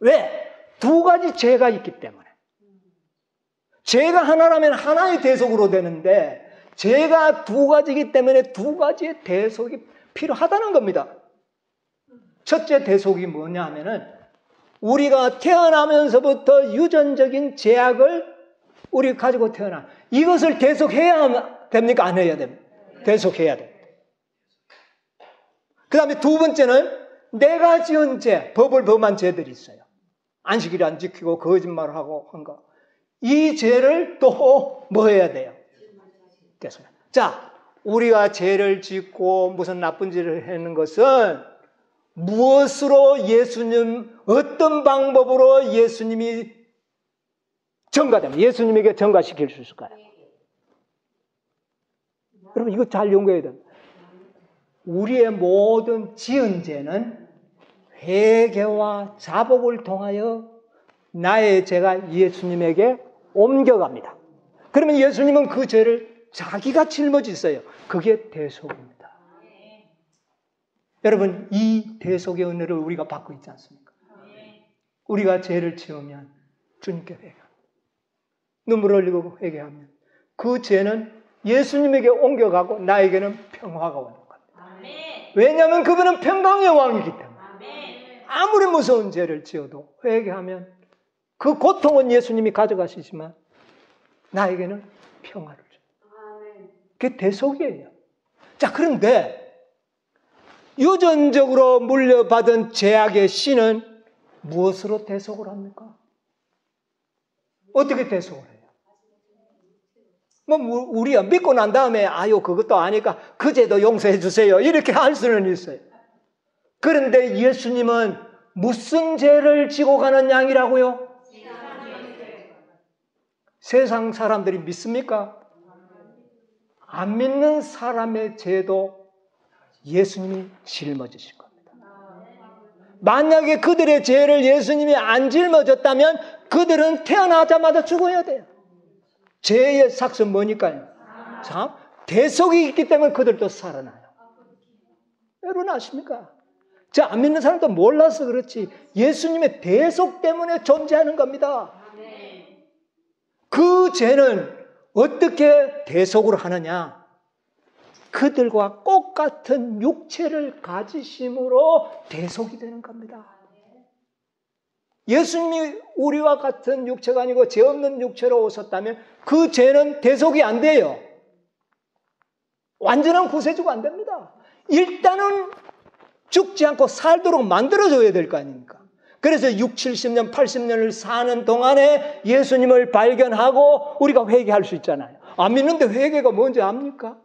왜? 두 가지 죄가 있기 때문에. 죄가 하나라면 하나의 대속으로 되는데 죄가 두 가지이기 때문에 두 가지의 대속이 필요하다는 겁니다. 첫째 대속이 뭐냐 하면은 우리가 태어나면서부터 유전적인 죄악을 우리 가지고 태어나 이것을 대속해야 됩니까? 안 해야 됩니까? 대속해야 됩니다. 그 다음에 두 번째는 내가 지은 죄, 법을 범한 죄들이 있어요. 안식일을 안 지키고 거짓말을 하고 한 거. 이 죄를 또 뭐 해야 돼요? 계속. 자, 우리가 죄를 짓고 무슨 나쁜 짓을 하는 것은 무엇으로 예수님, 어떤 방법으로 예수님이 전가되면 예수님에게 전가시킬 수 있을까요? 여러분 이거 잘 연구해야 됩니다. 우리의 모든 지은 죄는 회개와 자복을 통하여 나의 죄가 예수님에게 옮겨갑니다. 그러면 예수님은 그 죄를 자기가 짊어지세요. 그게 대속입니다. 여러분 이 대속의 은혜를 우리가 받고 있지 않습니까? 우리가 죄를 지으면 주님께 회개합니다. 눈물을 흘리고 회개하면 그 죄는 예수님에게 옮겨가고 나에게는 평화가 오는 겁니다. 왜냐하면 그분은 평강의 왕이기 때문에. 아무리 무서운 죄를 지어도 회개하면 그 고통은 예수님이 가져가시지만 나에게는 평화를 줘요. 그게 대속이에요. 자, 그런데 유전적으로 물려받은 죄악의 씨는 무엇으로 대속을 합니까? 어떻게 대속을 해요? 뭐 우리가 믿고 난 다음에 아유 그것도 아니까 그 죄도 용서해 주세요 이렇게 할 수는 있어요. 그런데 예수님은 무슨 죄를 지고 가는 양이라고요? 세상 사람들이 믿습니까? 안 믿는 사람의 죄도 예수님이 짊어지실 겁니다. 만약에 그들의 죄를 예수님이 안 짊어졌다면 그들은 태어나자마자 죽어야 돼요. 죄의 삭은 뭐니까요? 참, 대속이 있기 때문에 그들도 살아나요. 여러분 아십니까? 저 안 믿는 사람도 몰라서 그렇지 예수님의 대속 때문에 존재하는 겁니다. 그 죄는 어떻게 대속을 하느냐? 그들과 똑같은 육체를 가지심으로 대속이 되는 겁니다. 예수님이 우리와 같은 육체가 아니고 죄 없는 육체로 오셨다면 그 죄는 대속이 안 돼요. 완전한 구세주가 안 됩니다. 일단은 죽지 않고 살도록 만들어줘야 될 거 아닙니까? 그래서 60, 70년, 80년을 사는 동안에 예수님을 발견하고 우리가 회개할 수 있잖아요. 안 믿는데 회개가 뭔지 압니까?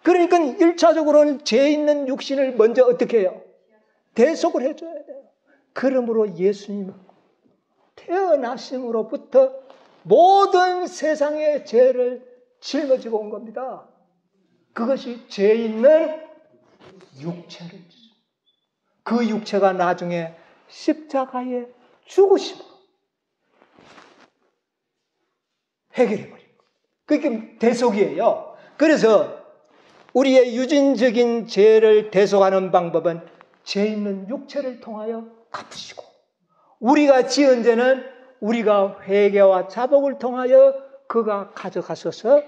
그러니까 1차적으로는 죄 있는 육신을 먼저 어떻게 해요? 대속을 해줘야 돼요. 그러므로 예수님은 태어나심으로부터 모든 세상의 죄를 짊어지고 온 겁니다. 그것이 죄 있는 육체를 주죠. 그 육체가 나중에 십자가에 죽으심으로 해결해버린 거예요. 그게 대속이에요. 그래서 우리의 유전적인 죄를 대속하는 방법은 죄 있는 육체를 통하여 갚으시고 우리가 지은 죄는 우리가 회개와 자복을 통하여 그가 가져가셔서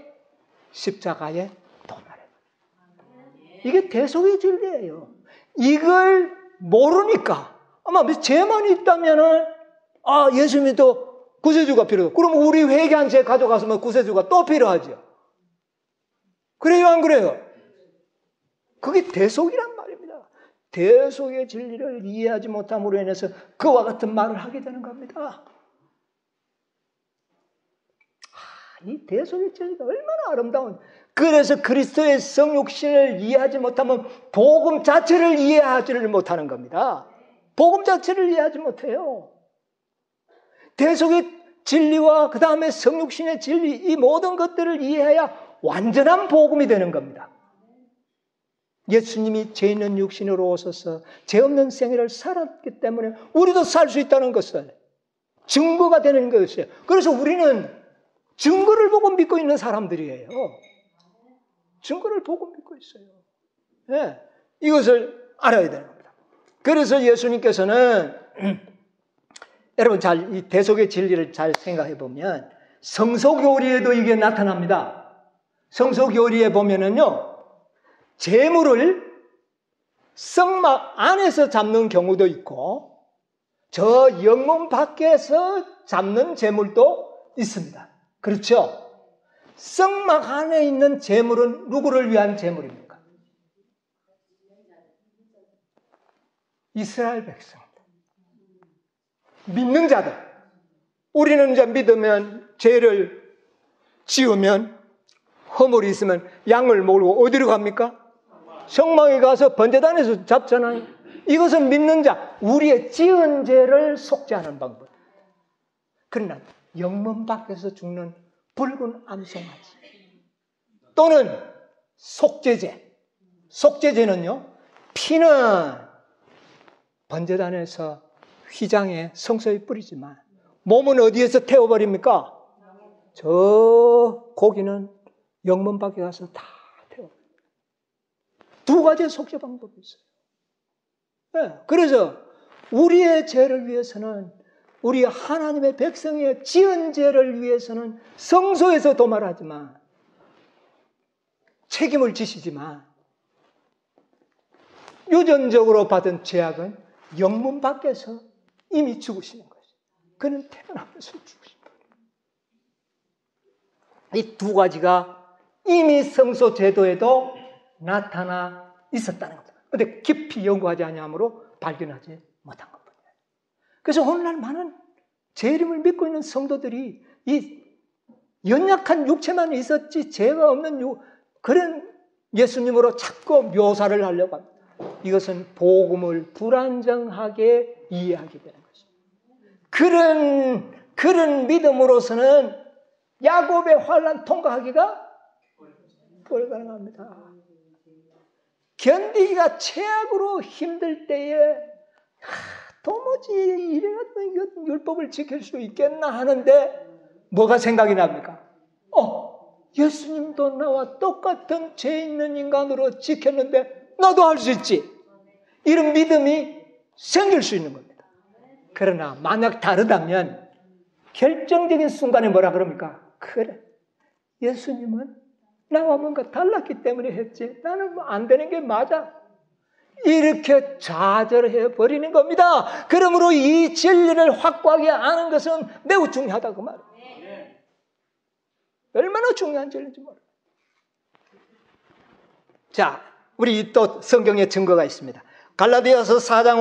십자가에 도말해요. 이게 대속의 진리예요. 이걸 모르니까 아마 죄만 있다면은 예수님이 또 구세주가 필요해요. 그럼 우리 회개한 죄 가져가서면 구세주가 또 필요하죠. 그래요, 안 그래요? 그게 대속이란 말입니다. 대속의 진리를 이해하지 못함으로 인해서 그와 같은 말을 하게 되는 겁니다. 이 대속의 진리가 얼마나 아름다운. 그래서 그리스도의 성육신을 이해하지 못하면 복음 자체를 이해하지를 못하는 겁니다. 복음 자체를 이해하지 못해요. 대속의 진리와 그 다음에 성육신의 진리 이 모든 것들을 이해해야 완전한 복음이 되는 겁니다. 예수님이 죄 있는 육신으로 오셔서 죄 없는 생애를 살았기 때문에 우리도 살 수 있다는 것을 증거가 되는 것이에요. 그래서 우리는 증거를 보고 믿고 있는 사람들이에요. 증거를 보고 믿고 있어요. 네, 이것을 알아야 되는 겁니다. 그래서 예수님께서는 여러분 잘 이 대속의 진리를 잘 생각해 보면 성소교리에도 이게 나타납니다. 성소교리에 보면은요. 재물을 성막 안에서 잡는 경우도 있고 저 영문 밖에서 잡는 재물도 있습니다. 그렇죠? 성막 안에 있는 재물은 누구를 위한 재물입니까? 이스라엘 백성. 믿는 자들. 우리는 이제 믿으면 죄를 지으면 허물이 있으면 양을 몰고 어디로 갑니까? 성막에 가서 번제단에서 잡잖아요. 이것은 믿는 자, 우리의 지은 죄를 속죄하는 방법. 그러나 영문 밖에서 죽는 붉은 암송아지 또는 속죄제. 속죄제는요, 피는 번제단에서 휘장에 성소에 뿌리지만 몸은 어디에서 태워버립니까? 저 고기는 영문 밖에 가서 다 태워버립니다. 두 가지의 속죄 방법이 있어요. 네, 그래서 우리의 죄를 위해서는 우리 하나님의 백성의 지은 죄를 위해서는 성소에서 도말하지만 책임을 지시지만 유전적으로 받은 죄악은 영문 밖에서 이미 죽으시는 거죠. 그는 태어나면서 죽으신 거예요. 이 두 가지가 이미 성소 제도에도 나타나 있었다는 겁니다. 그런데 깊이 연구하지 아니하므로 발견하지 못한 겁니다. 그래서 오늘날 많은 재림을 믿고 있는 성도들이 이 연약한 육체만 있었지 죄가 없는 그런 예수님으로 자꾸 묘사를 하려고 합니다. 이것은 복음을 불안정하게 이해하게 되는 것입니다. 그런 믿음으로서는 야곱의 환난 통과하기가 불가능합니다. 견디기가 최악으로 힘들 때에 도무지 이래가지고 율법을 지킬 수 있겠나 하는데 뭐가 생각이 납니까? 예수님도 나와 똑같은 죄 있는 인간으로 지켰는데 나도 할 수 있지. 이런 믿음이 생길 수 있는 겁니다. 그러나 만약 다르다면 결정적인 순간에 뭐라 그럽니까? 그래, 예수님은 나와 뭔가 달랐기 때문에 했지. 나는 뭐 안 되는 게 맞아. 이렇게 좌절해 버리는 겁니다. 그러므로 이 진리를 확고하게 아는 것은 매우 중요하다고 말해요. 얼마나 중요한 진리인지 몰라요. 자, 우리 또 성경에 증거가 있습니다. 갈라디아서 4장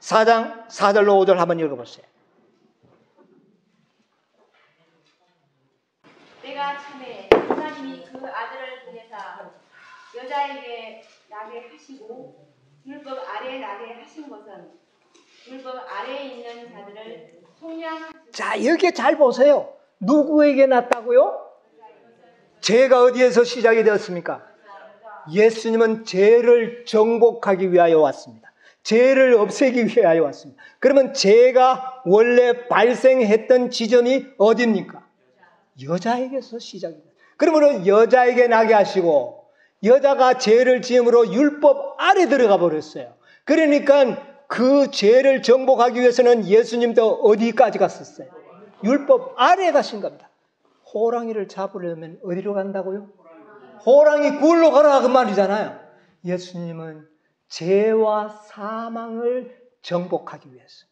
4절로 5절 한번 읽어보세요. 때가 참에 하나님이 그 아들을 보내사 여자에게 나게 하시고 율법 아래에 나게 하신 것은 율법 아래에 있는 자들을 속량하시고. 자, 여기 잘 보세요. 누구에게 났다고요? 죄가 어디에서 시작이 되었습니까? 예수님은 죄를 정복하기 위하여 왔습니다. 죄를 없애기 위하여 왔습니다. 그러면 죄가 원래 발생했던 지점이 어디입니까? 여자에게서 시작이 됩니다. 그러면 여자에게 나게 하시고 여자가 죄를 지음으로 율법 아래 들어가 버렸어요. 그러니까 그 죄를 정복하기 위해서는 예수님도 어디까지 갔었어요? 율법 아래에 가신 겁니다. 호랑이를 잡으려면 어디로 간다고요? 호랑이 굴로 가라 그 말이잖아요. 예수님은 죄와 사망을 정복하기 위해서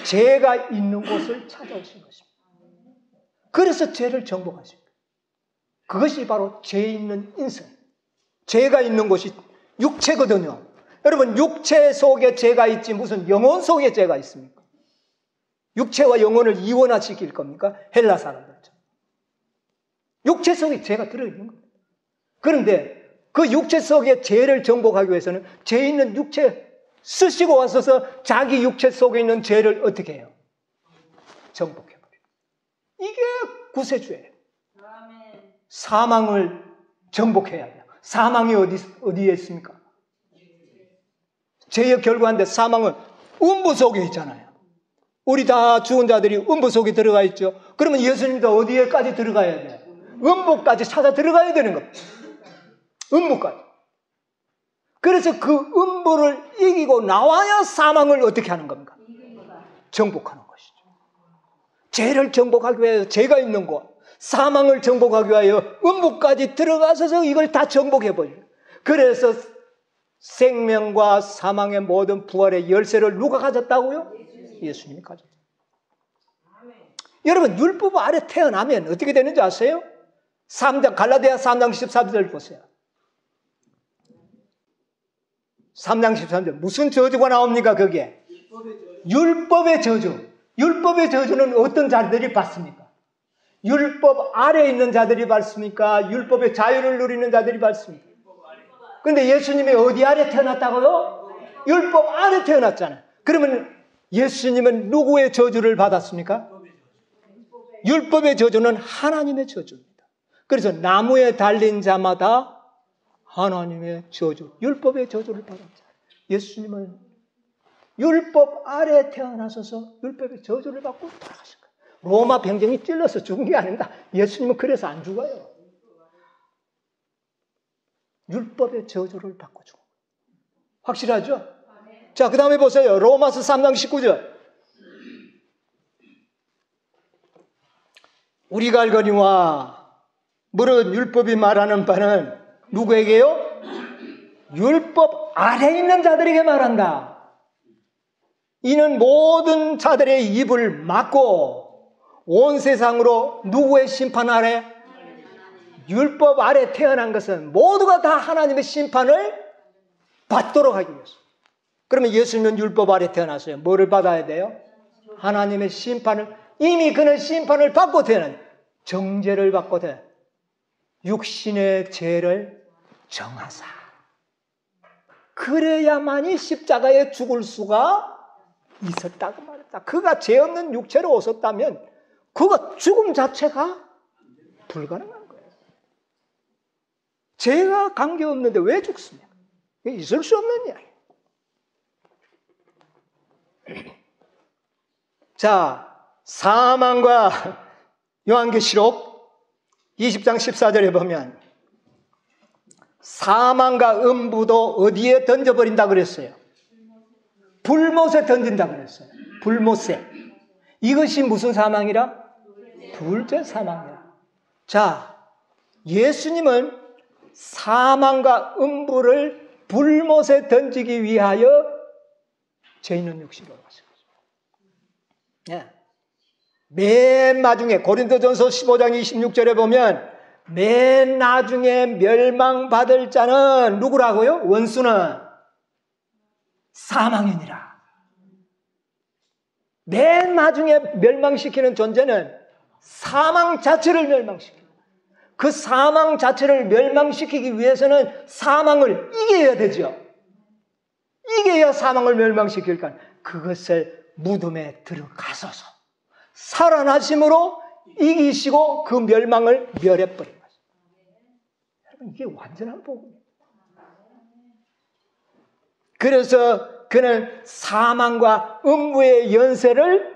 죄가 있는 곳을 찾아오신 것입니다. 그래서 죄를 정복하십니다. 그것이 바로 죄 있는 인생. 죄가 있는 곳이 육체거든요. 여러분, 육체 속에 죄가 있지 무슨 영혼 속에 죄가 있습니까? 육체와 영혼을 이원화시킬 겁니까? 헬라 사람들처럼. 육체 속에 죄가 들어있는 겁니다. 그런데 그 육체 속에 죄를 정복하기 위해서는 죄 있는 육체 쓰시고 와서서 자기 육체 속에 있는 죄를 어떻게 해요? 정복해버려요. 이게 구세주예요. 사망을 정복해야 돼요. 사망이 어디에 있습니까? 죄의 결과인데 사망은 음부 속에 있잖아요. 우리 다 죽은 자들이 음부 속에 들어가 있죠. 그러면 예수님도 어디에까지 들어가야 돼요? 음부까지 찾아 들어가야 되는 겁니다. 음부까지. 그래서 그 음부를 이기고 나와야 사망을 어떻게 하는 겁니까? 정복하는 것이죠. 죄를 정복하기 위하여 죄가 있는 곳, 사망을 정복하기 위하여 음부까지 들어가서 이걸 다 정복해버려요. 그래서 생명과 사망의 모든 부활의 열쇠를 누가 가졌다고요? 예수님이 가졌어요. 여러분, 율법 아래 태어나면 어떻게 되는지 아세요? 갈라디아 3장 13절 보세요. 3장 13절. 무슨 저주가 나옵니까, 거기에? 율법의 저주. 율법의 저주는 어떤 자들이 받습니까? 율법 아래에 있는 자들이 받습니까? 율법의 자유를 누리는 자들이 받습니까? 그런데 예수님이 어디 아래 태어났다고요? 율법 아래 태어났잖아요. 그러면 예수님은 누구의 저주를 받았습니까? 율법의 저주는 하나님의 저주입니다. 그래서 나무에 달린 자마다 하나님의 저주, 율법의 저주를 받았죠. 예수님은 율법 아래 태어나셔서 율법의 저주를 받고 돌아가신 거예요. 로마 병정이 찔러서 죽은 게 아닙니다. 예수님은 그래서 안 죽어요. 율법의 저주를 받고 죽어요. 확실하죠? 자, 그 다음에 보세요. 로마서 3장 19절. 우리가 알거니와 무릇 율법이 말하는 바는 누구에게요? 율법 아래에 있는 자들에게 말한다. 이는 모든 자들의 입을 막고 온 세상으로 누구의 심판 아래? 율법 아래 태어난 것은 모두가 다 하나님의 심판을 받도록 하기 위해서. 그러면 예수님은 율법 아래 태어났어요. 뭐를 받아야 돼요? 하나님의 심판을. 이미 그는 심판을 받고 태어난, 정죄를 받고 태어난, 육신의 죄를 정하사. 그래야만이 십자가에 죽을 수가 있었다고 말했다. 그가 죄 없는 육체로 오셨다면 그가 죽음 자체가 불가능한 거예요. 죄가 관계없는데 왜 죽습니까? 있을 수 없는 이야기. 자, 사망과 요한계시록 20장 14절에 보면 사망과 음부도 어디에 던져버린다 그랬어요? 불못에 던진다 그랬어요. 불못에. 이것이 무슨 사망이라? 둘째 사망이라. 자, 예수님은 사망과 음부를 불못에 던지기 위하여 죄 있는 육신으로 오신 거죠. 예. 맨 나중에 고린도전서 15장 26절에 보면 맨 나중에 멸망받을 자는 누구라고요? 원수는 사망이니라. 맨 나중에 멸망시키는 존재는 사망 자체를 멸망시킵니다. 그 사망 자체를 멸망시키기 위해서는 사망을 이겨야 되죠. 이겨야 사망을 멸망시킬까. 그것을 무덤에 들어가셔서 살아나심으로 이기시고 그 멸망을 멸해버린 거죠. 여러분, 이게 완전한 복음이에요. 그래서 그는 사망과 음부의 연세를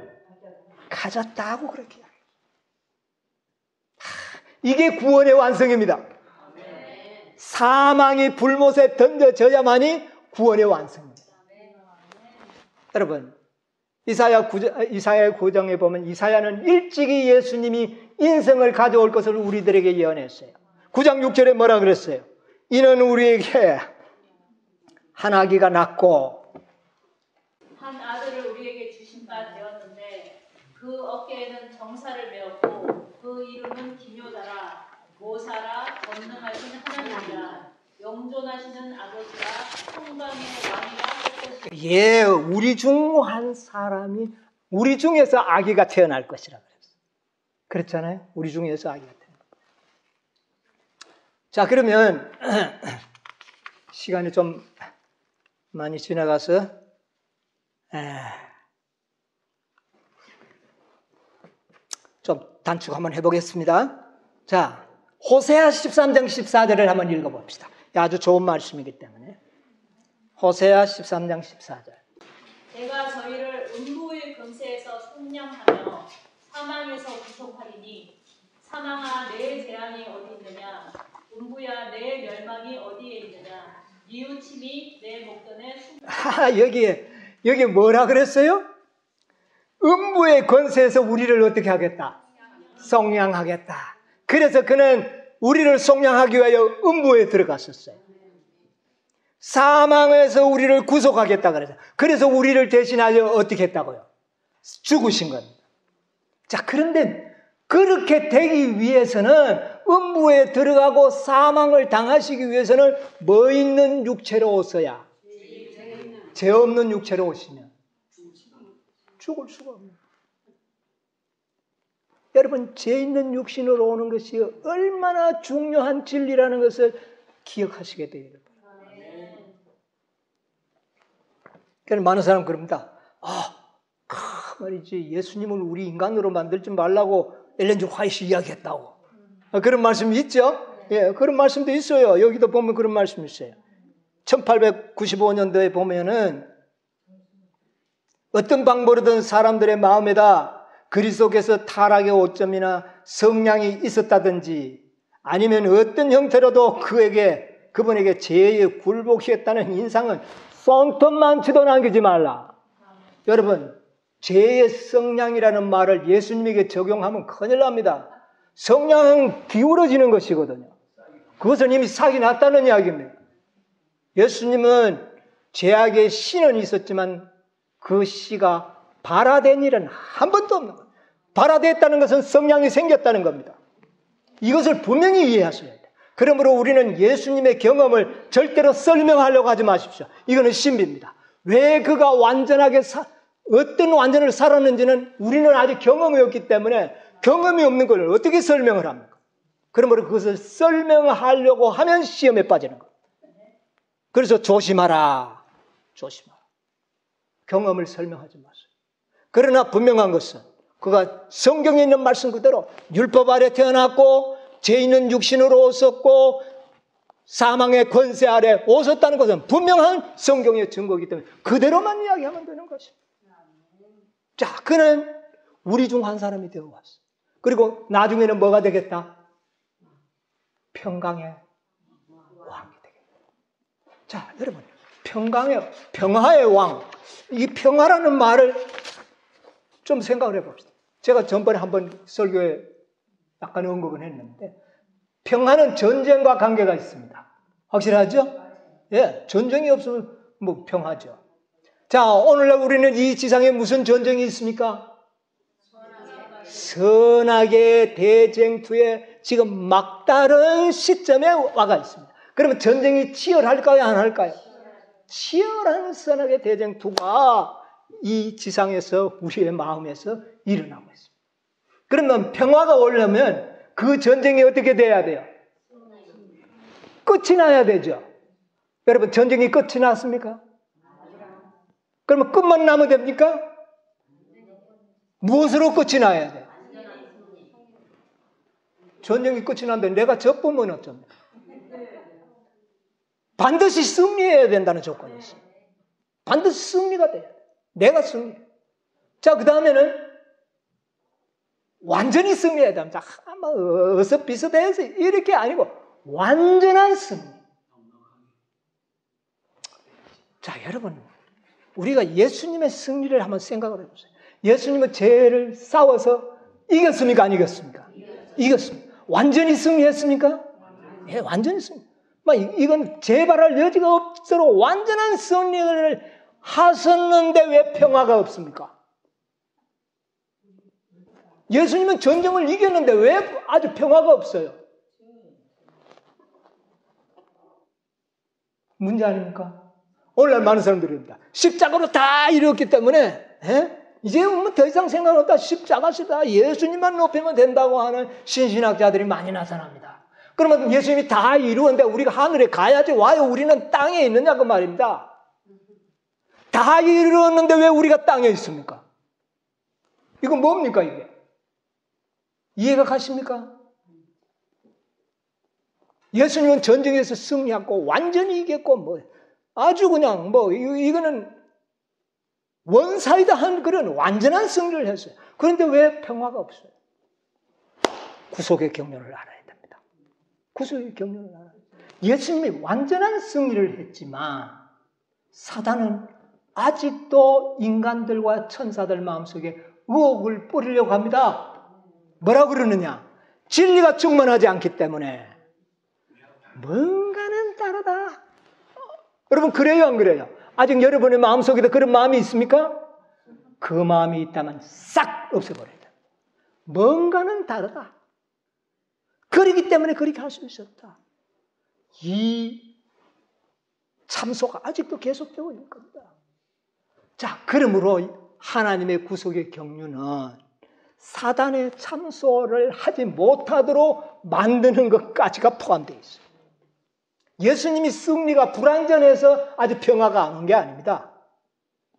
가졌다고 그렇게 이야기해요. 이게 구원의 완성입니다. 사망이 불못에 던져져야만이 구원의 완성입니다. 여러분, 이사야 9장에 보면 이사야는 일찍이 예수님이 인생을 가져올 것을 우리들에게 예언했어요. 9장 6절에 뭐라 그랬어요? 이는 우리에게 한 아기가 낳고 한 아들을 우리에게 주신 바 되었는데 그 어깨에는 정사를 메었고 그 이름은 기묘다라 모사라 권능하신 하나님이라 영존하시는 아버지라 평강의 왕이라 할 것이라. 예, 우리 중 한 사람이 우리 중에서 아기가 태어날 것이라 그랬어요. 그렇잖아요. 우리 중에서 아기가 태어날 것이라. 자, 그러면 시간이 좀 많이 지나가서 좀 단축 한번 해보겠습니다. 자, 호세아 13장 14절을 한번 읽어봅시다. 아주 좋은 말씀이기 때문에. 호세아 13장 14절. 내가 저희를 음부의 금세에서 속량하며 사망에서 구속하리니 사망아 내 재앙이 어디 있느냐 음부야 내 멸망이 어디에 있느냐 뉘우침이 내 목전에 여기에 뭐라 그랬어요? 음부의 권세에서 우리를 어떻게 하겠다? 속량하겠다. 그래서 그는 우리를 속량하기 위하여 음부에 들어갔었어요. 사망에서 우리를 구속하겠다 그래서. 그래서 우리를 대신하여 어떻게 했다고요? 죽으신 겁니다. 자, 그런데 그렇게 되기 위해서는 음부에 들어가고 사망을 당하시기 위해서는 뭐 있는 육체로 오셔야? 죄 없는 육체로 오시면 죽을 수가 없는. 여러분, 죄 있는 육신으로 오는 것이 얼마나 중요한 진리라는 것을 기억하시게 되기를 바랍니다. 그래서 많은 사람은 그럽니다. 말이지, 예수님을 우리 인간으로 만들지 말라고 엘렌 G 화이트 이야기했다고. 그런 말씀이 있죠? 예, 그런 말씀도 있어요. 여기도 보면 그런 말씀이 있어요. 1895년도에 보면은 어떤 방법으로든 사람들의 마음에다 그리스도께서 타락의 오점이나 성량이 있었다든지 아니면 어떤 형태로도 그분에게 죄에 굴복했다는 인상은 손톱만치도 남기지 말라. 여러분, 죄의 성량이라는 말을 예수님에게 적용하면 큰일 납니다. 성량은 기울어지는 것이거든요. 그것은 이미 삭이 났다는 이야기입니다. 예수님은 죄악의 신은 있었지만 그 씨가 발화된 일은 한 번도 없는 거예요. 발화됐다는 것은 성량이 생겼다는 겁니다. 이것을 분명히 이해하셔야 돼요. 그러므로 우리는 예수님의 경험을 절대로 설명하려고 하지 마십시오. 이거는 신비입니다. 왜 그가 완전하게 어떤 완전을 살았는지는 우리는 아직 경험이 없기 때문에 경험이 없는 걸 어떻게 설명을 합니까? 그러므로 그것을 설명하려고 하면 시험에 빠지는 겁니다. 그래서 조심하라. 조심하라. 경험을 설명하지 마세요. 그러나 분명한 것은 그가 성경에 있는 말씀 그대로 율법 아래 태어났고 죄 있는 육신으로 오셨고 사망의 권세 아래 오셨다는 것은 분명한 성경의 증거이기 때문에 그대로만 이야기하면 되는 것입니다. 자, 그는 우리 중 한 사람이 되어왔어. 그리고 나중에는 뭐가 되겠다? 평강의 왕이 되겠다. 자, 여러분, 평화의 왕. 이 평화라는 말을 좀 생각을 해봅시다. 제가 전번에 한번 설교에 약간 언급은 했는데, 평화는 전쟁과 관계가 있습니다. 확실하죠? 예, 전쟁이 없으면 뭐 평화죠. 자, 오늘날 우리는 이 지상에 무슨 전쟁이 있습니까? 선악의 대쟁투에 지금 막다른 시점에 와가 있습니다. 그러면 전쟁이 치열할까요? 안 할까요? 치열한 선악의 대쟁투가 이 지상에서 우리의 마음에서 일어나고 있습니다. 그러면 평화가 오려면 그 전쟁이 어떻게 돼야 돼요? 끝이 나야 되죠. 여러분, 전쟁이 끝이 났습니까? 그러면 끝만 나면 됩니까? 무엇으로 끝이 나야 돼요? 전쟁이 끝이 났는데 내가 적보면 어쩝니까? 반드시 승리해야 된다는 조건이 있어요. 반드시 승리가 돼야 돼. 내가 승리. 자, 그 다음에는 완전히 승리해야 됩니다. 어서 비슷해서 이렇게 아니고 완전한 승리. 자, 여러분, 우리가 예수님의 승리를 한번 생각을 해보세요. 예수님은 죄를 싸워서 이겼습니까? 안 이겼습니까? 이겼습니다. 완전히 승리했습니까? 예, 완전히 승리. 이건 재발할 여지가 없도록 완전한 승리를 하셨는데 왜 평화가 없습니까? 예수님은 전쟁을 이겼는데 왜 아주 평화가 없어요? 문제 아닙니까? 오늘날 많은 사람들이 입니다. 십자가로 다 이뤘기 때문에 이제 더 이상 생각 없다. 십자가시다. 예수님만 높이면 된다고 하는 신신학자들이 많이 나타납니다. 그러면 예수님이 다 이루었는데 우리가 하늘에 가야지 와요. 우리는 땅에 있느냐 그 말입니다. 다 이루었는데 왜 우리가 땅에 있습니까? 이건 뭡니까 이게? 이해가 가십니까? 예수님은 전쟁에서 승리하고 완전히 이겼고 아주 그냥 이거는 원사이드한 그런 완전한 승리를 했어요. 그런데 왜 평화가 없어요? 구속의 경륜을 알아야 됩니다. 구속의 경륜을 알아야 됩니다. 예수님이 완전한 승리를 했지만 사단은 아직도 인간들과 천사들 마음속에 의혹을 뿌리려고 합니다. 뭐라 그러느냐? 진리가 충만하지 않기 때문에 뭔가는 다르다. 여러분 그래요 안 그래요? 아직 여러분의 마음속에도 그런 마음이 있습니까? 그 마음이 있다면 싹 없애버려야 돼요. 뭔가는 다르다. 그러기 때문에 그렇게 할 수 있었다. 이 참소가 아직도 계속되고 있는 겁니다. 자, 그러므로 하나님의 구속의 경륜은 사단의 참소를 하지 못하도록 만드는 것까지가 포함되어 있어요. 예수님이 승리가 불완전해서 아주 평화가 안 온 게 아닙니다.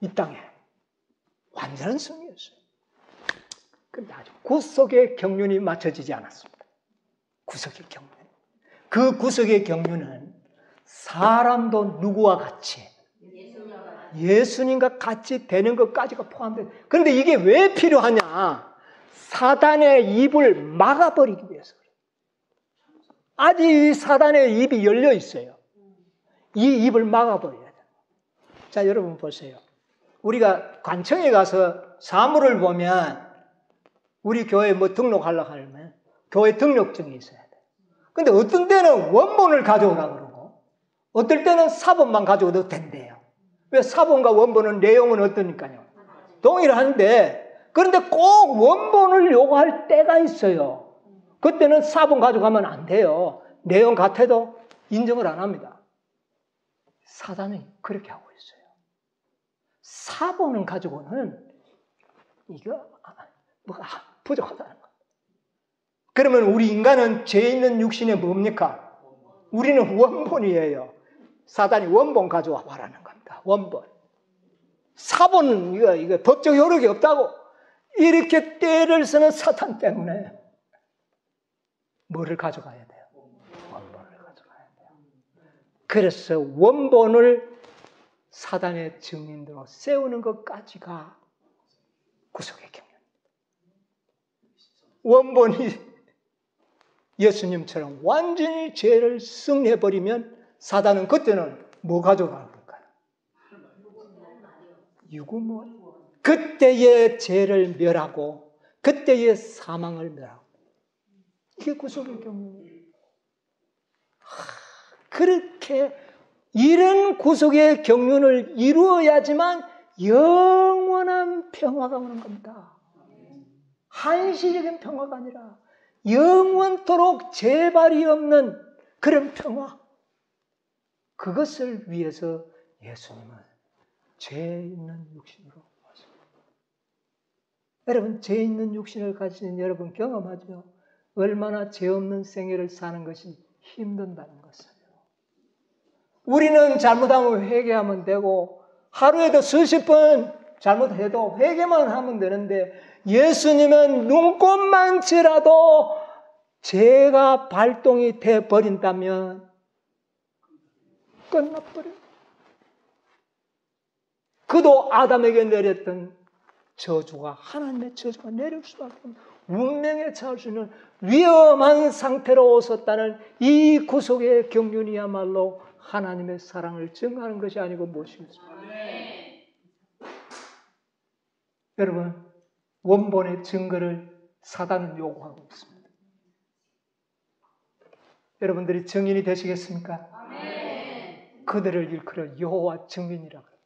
이 땅에 완전한 승리였어요. 그런데 아주 구속의 경륜이 맞춰지지 않았습니다. 구속의 경륜. 그 구속의 경륜은 사람도 누구와 같이 예수님과 같이 되는 것까지가 포함돼요. 그런데 이게 왜 필요하냐? 사단의 입을 막아버리기 위해서. 아직 이 사단의 입이 열려 있어요. 이 입을 막아버려야 돼요. 자, 여러분 보세요. 우리가 관청에 가서 사물을 보면 우리 교회에 등록하려고 하면 교회 등록증이 있어야 돼요. 근데 어떤 때는 원본을 가져오라 그러고 어떨 때는 사본만 가져오도 된대요. 왜 사본과 원본은 내용은 어떠니까요? 동일한데, 그런데 꼭 원본을 요구할 때가 있어요. 그때는 사본 가져가면 안 돼요. 내용 같아도 인정을 안 합니다. 사단이 그렇게 하고 있어요. 사본을 가지고는 이거 뭐가 부족하다는 거예요. 그러면 우리 인간은 죄 있는 육신에 뭡니까? 우리는 원본이에요. 사단이 원본 가져와 말하는 겁니다. 원본. 사본은 이거 법적 효력이 없다고 이렇게 떼를 쓰는 사탄 때문에 뭐를 가져가야 돼요? 원본을 가져가야 돼요. 그래서 원본을 사단의 증인으로 세우는 것까지가 구속의 경륜입니다. 원본이 예수님처럼 완전히 죄를 승리해버리면 사단은 그때는 뭐 가져가는 걸까요? 유구물. 그때의 죄를 멸하고 그때의 사망을 멸하고 이게 구속의 경륜이에요. 그렇게 이런 구속의 경륜을 이루어야지만 영원한 평화가 오는 겁니다. 한시적인 평화가 아니라 영원토록 재발이 없는 그런 평화. 그것을 위해서 예수님은 죄 있는 육신으로 오셨습니다. 여러분, 죄 있는 육신을 가진 여러분 경험하죠? 얼마나 죄 없는 생애를 사는 것이 힘든다는 것을. 우리는 잘못하면 회개하면 되고 하루에도 수십 번 잘못해도 회개만 하면 되는데 예수님은 눈곱만 치라도 죄가 발동이 돼버린다면 끝나버려요. 그도 아담에게 내렸던 저주가 하나님의 저주가 내릴 수밖에 없는 운명에 처할 수 있는 위험한 상태로 오셨다는 이 구속의 경륜이야말로 하나님의 사랑을 증거하는 것이 아니고 무엇이겠습니까? 여러분, 원본의 증거를 사단은 요구하고 있습니다. 여러분들이 증인이 되시겠습니까? 그들을 일컬어 여호와 증인이라고 해요.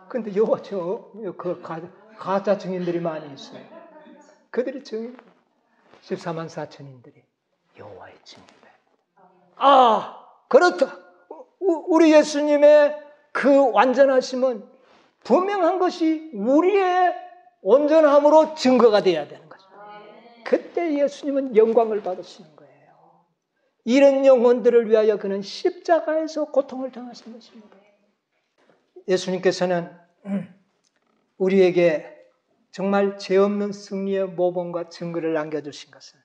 그런데 여호와 가짜 증인들이 많이 있어요. 그들이 증인, 14만 4천인들이 여호와의 증인들. 아, 그렇다. 우리 예수님의 그 완전하심은 분명한 것이 우리의 온전함으로 증거가 되어야 되는 거죠. 그때 예수님은 영광을 받으시는 거예요. 이런 영혼들을 위하여 그는 십자가에서 고통을 당하신 것입니다. 예수님께서는 우리에게 정말 죄 없는 승리의 모범과 증거를 남겨주신 것은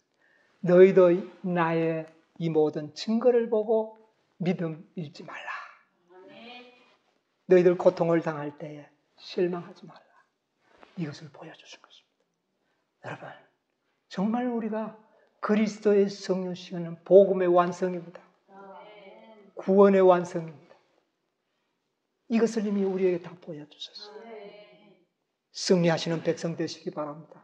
너희도 나의 이 모든 증거를 보고 믿음 잃지 말라. 너희들 고통을 당할 때에 실망하지 말라. 이것을 보여주신 것입니다. 여러분, 정말 우리가 그리스도의 성육신은 복음의 완성입니다. 구원의 완성입니다. 이것을 이미 우리에게 다 보여주셨어요. 승리하시는 백성 되시기 바랍니다.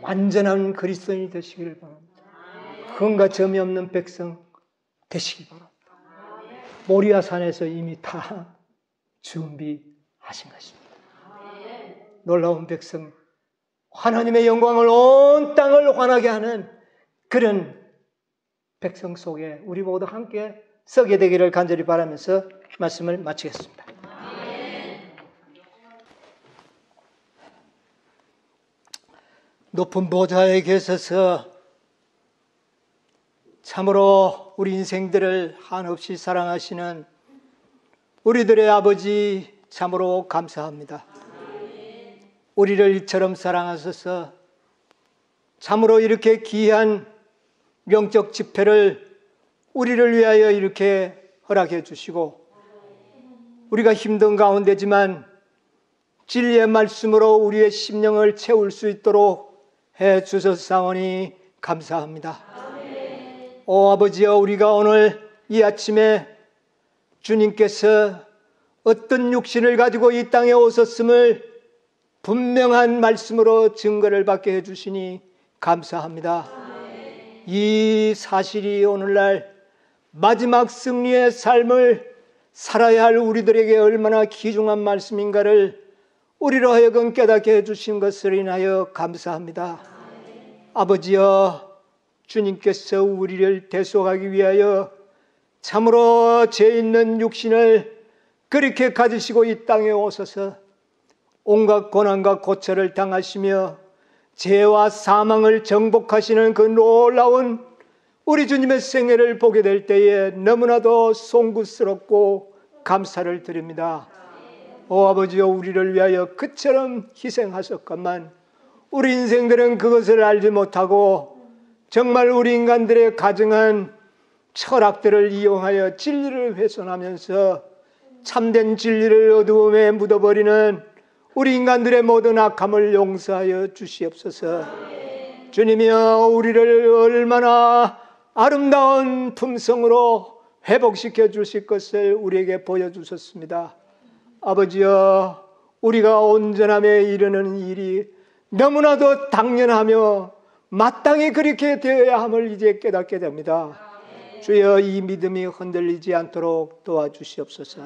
완전한 그리스도인이 되시기를 바랍니다. 흠과 점이 없는 백성 되시기 바랍니다. 모리아산에서 이미 다 준비하신 것입니다. 놀라운 백성, 하나님의 영광을 온 땅을 환하게 하는 그런 백성 속에 우리 모두 함께 서게 되기를 간절히 바라면서 말씀을 마치겠습니다. 높은 보좌에 계셔서 참으로 우리 인생들을 한없이 사랑하시는 우리들의 아버지 참으로 감사합니다. 우리를 이처럼 사랑하셔서 참으로 이렇게 귀한 영적 집회를 우리를 위하여 이렇게 허락해 주시고 우리가 힘든 가운데지만 진리의 말씀으로 우리의 심령을 채울 수 있도록 해 주셨사오니 감사합니다. 오 아버지여, 우리가 오늘 이 아침에 주님께서 어떤 육신을 가지고 이 땅에 오셨음을 분명한 말씀으로 증거를 받게 해주시니 감사합니다. 이 사실이 오늘날 마지막 승리의 삶을 살아야 할 우리들에게 얼마나 귀중한 말씀인가를 우리로 하여금 깨닫게 해주신 것을 인하여 감사합니다. 아버지여, 주님께서 우리를 대속하기 위하여 참으로 죄 있는 육신을 그렇게 가지시고 이 땅에 오셔서 온갖 고난과 고초를 당하시며 죄와 사망을 정복하시는 그 놀라운 우리 주님의 생애를 보게 될 때에 너무나도 송구스럽고 감사를 드립니다. 오 아버지여, 우리를 위하여 그처럼 희생하셨건만 우리 인생들은 그것을 알지 못하고 정말 우리 인간들의 가증한 철학들을 이용하여 진리를 훼손하면서 참된 진리를 어두움에 묻어버리는 우리 인간들의 모든 악함을 용서하여 주시옵소서. 주님이여, 우리를 얼마나 아름다운 품성으로 회복시켜 주실 것을 우리에게 보여주셨습니다. 아버지여, 우리가 온전함에 이르는 일이 너무나도 당연하며 마땅히 그렇게 되어야 함을 이제 깨닫게 됩니다. 주여, 이 믿음이 흔들리지 않도록 도와주시옵소서.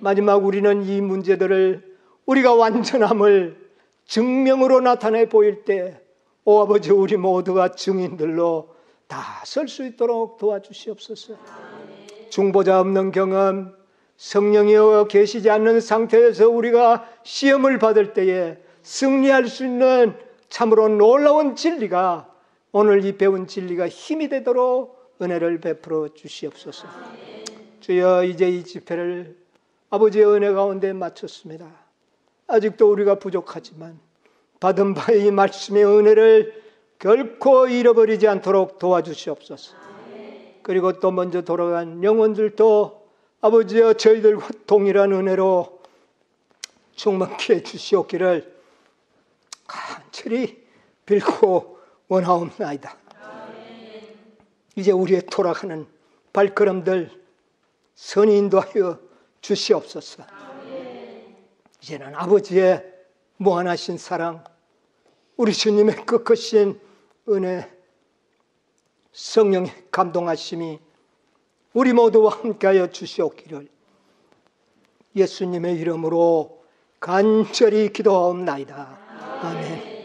마지막 우리는 이 문제들을 우리가 완전함을 증명으로 나타내 보일 때, 오 아버지, 우리 모두가 증인들로 다 설 수 있도록 도와주시옵소서. 중보자 없는 경험, 성령이여 계시지 않는 상태에서 우리가 시험을 받을 때에 승리할 수 있는 참으로 놀라운 진리가, 오늘 이 배운 진리가 힘이 되도록 은혜를 베풀어 주시옵소서. 주여, 이제 이 집회를 아버지의 은혜 가운데 마쳤습니다. 아직도 우리가 부족하지만 받은 바의 이 말씀의 은혜를 결코 잃어버리지 않도록 도와주시옵소서. 그리고 또 먼저 돌아간 영혼들도 아버지여, 저희들과 동일한 은혜로 충만케 해주시옵기를 간절히 빌고 원하옵나이다. 이제 우리의 돌아가는 발걸음들 선히 인도하여 주시옵소서. 이제는 아버지의 무한하신 사랑, 우리 주님의 끝끝인 은혜, 성령의 감동하심이 우리 모두와 함께하여 주시옵기를 예수님의 이름으로 간절히 기도하옵나이다. 아멘.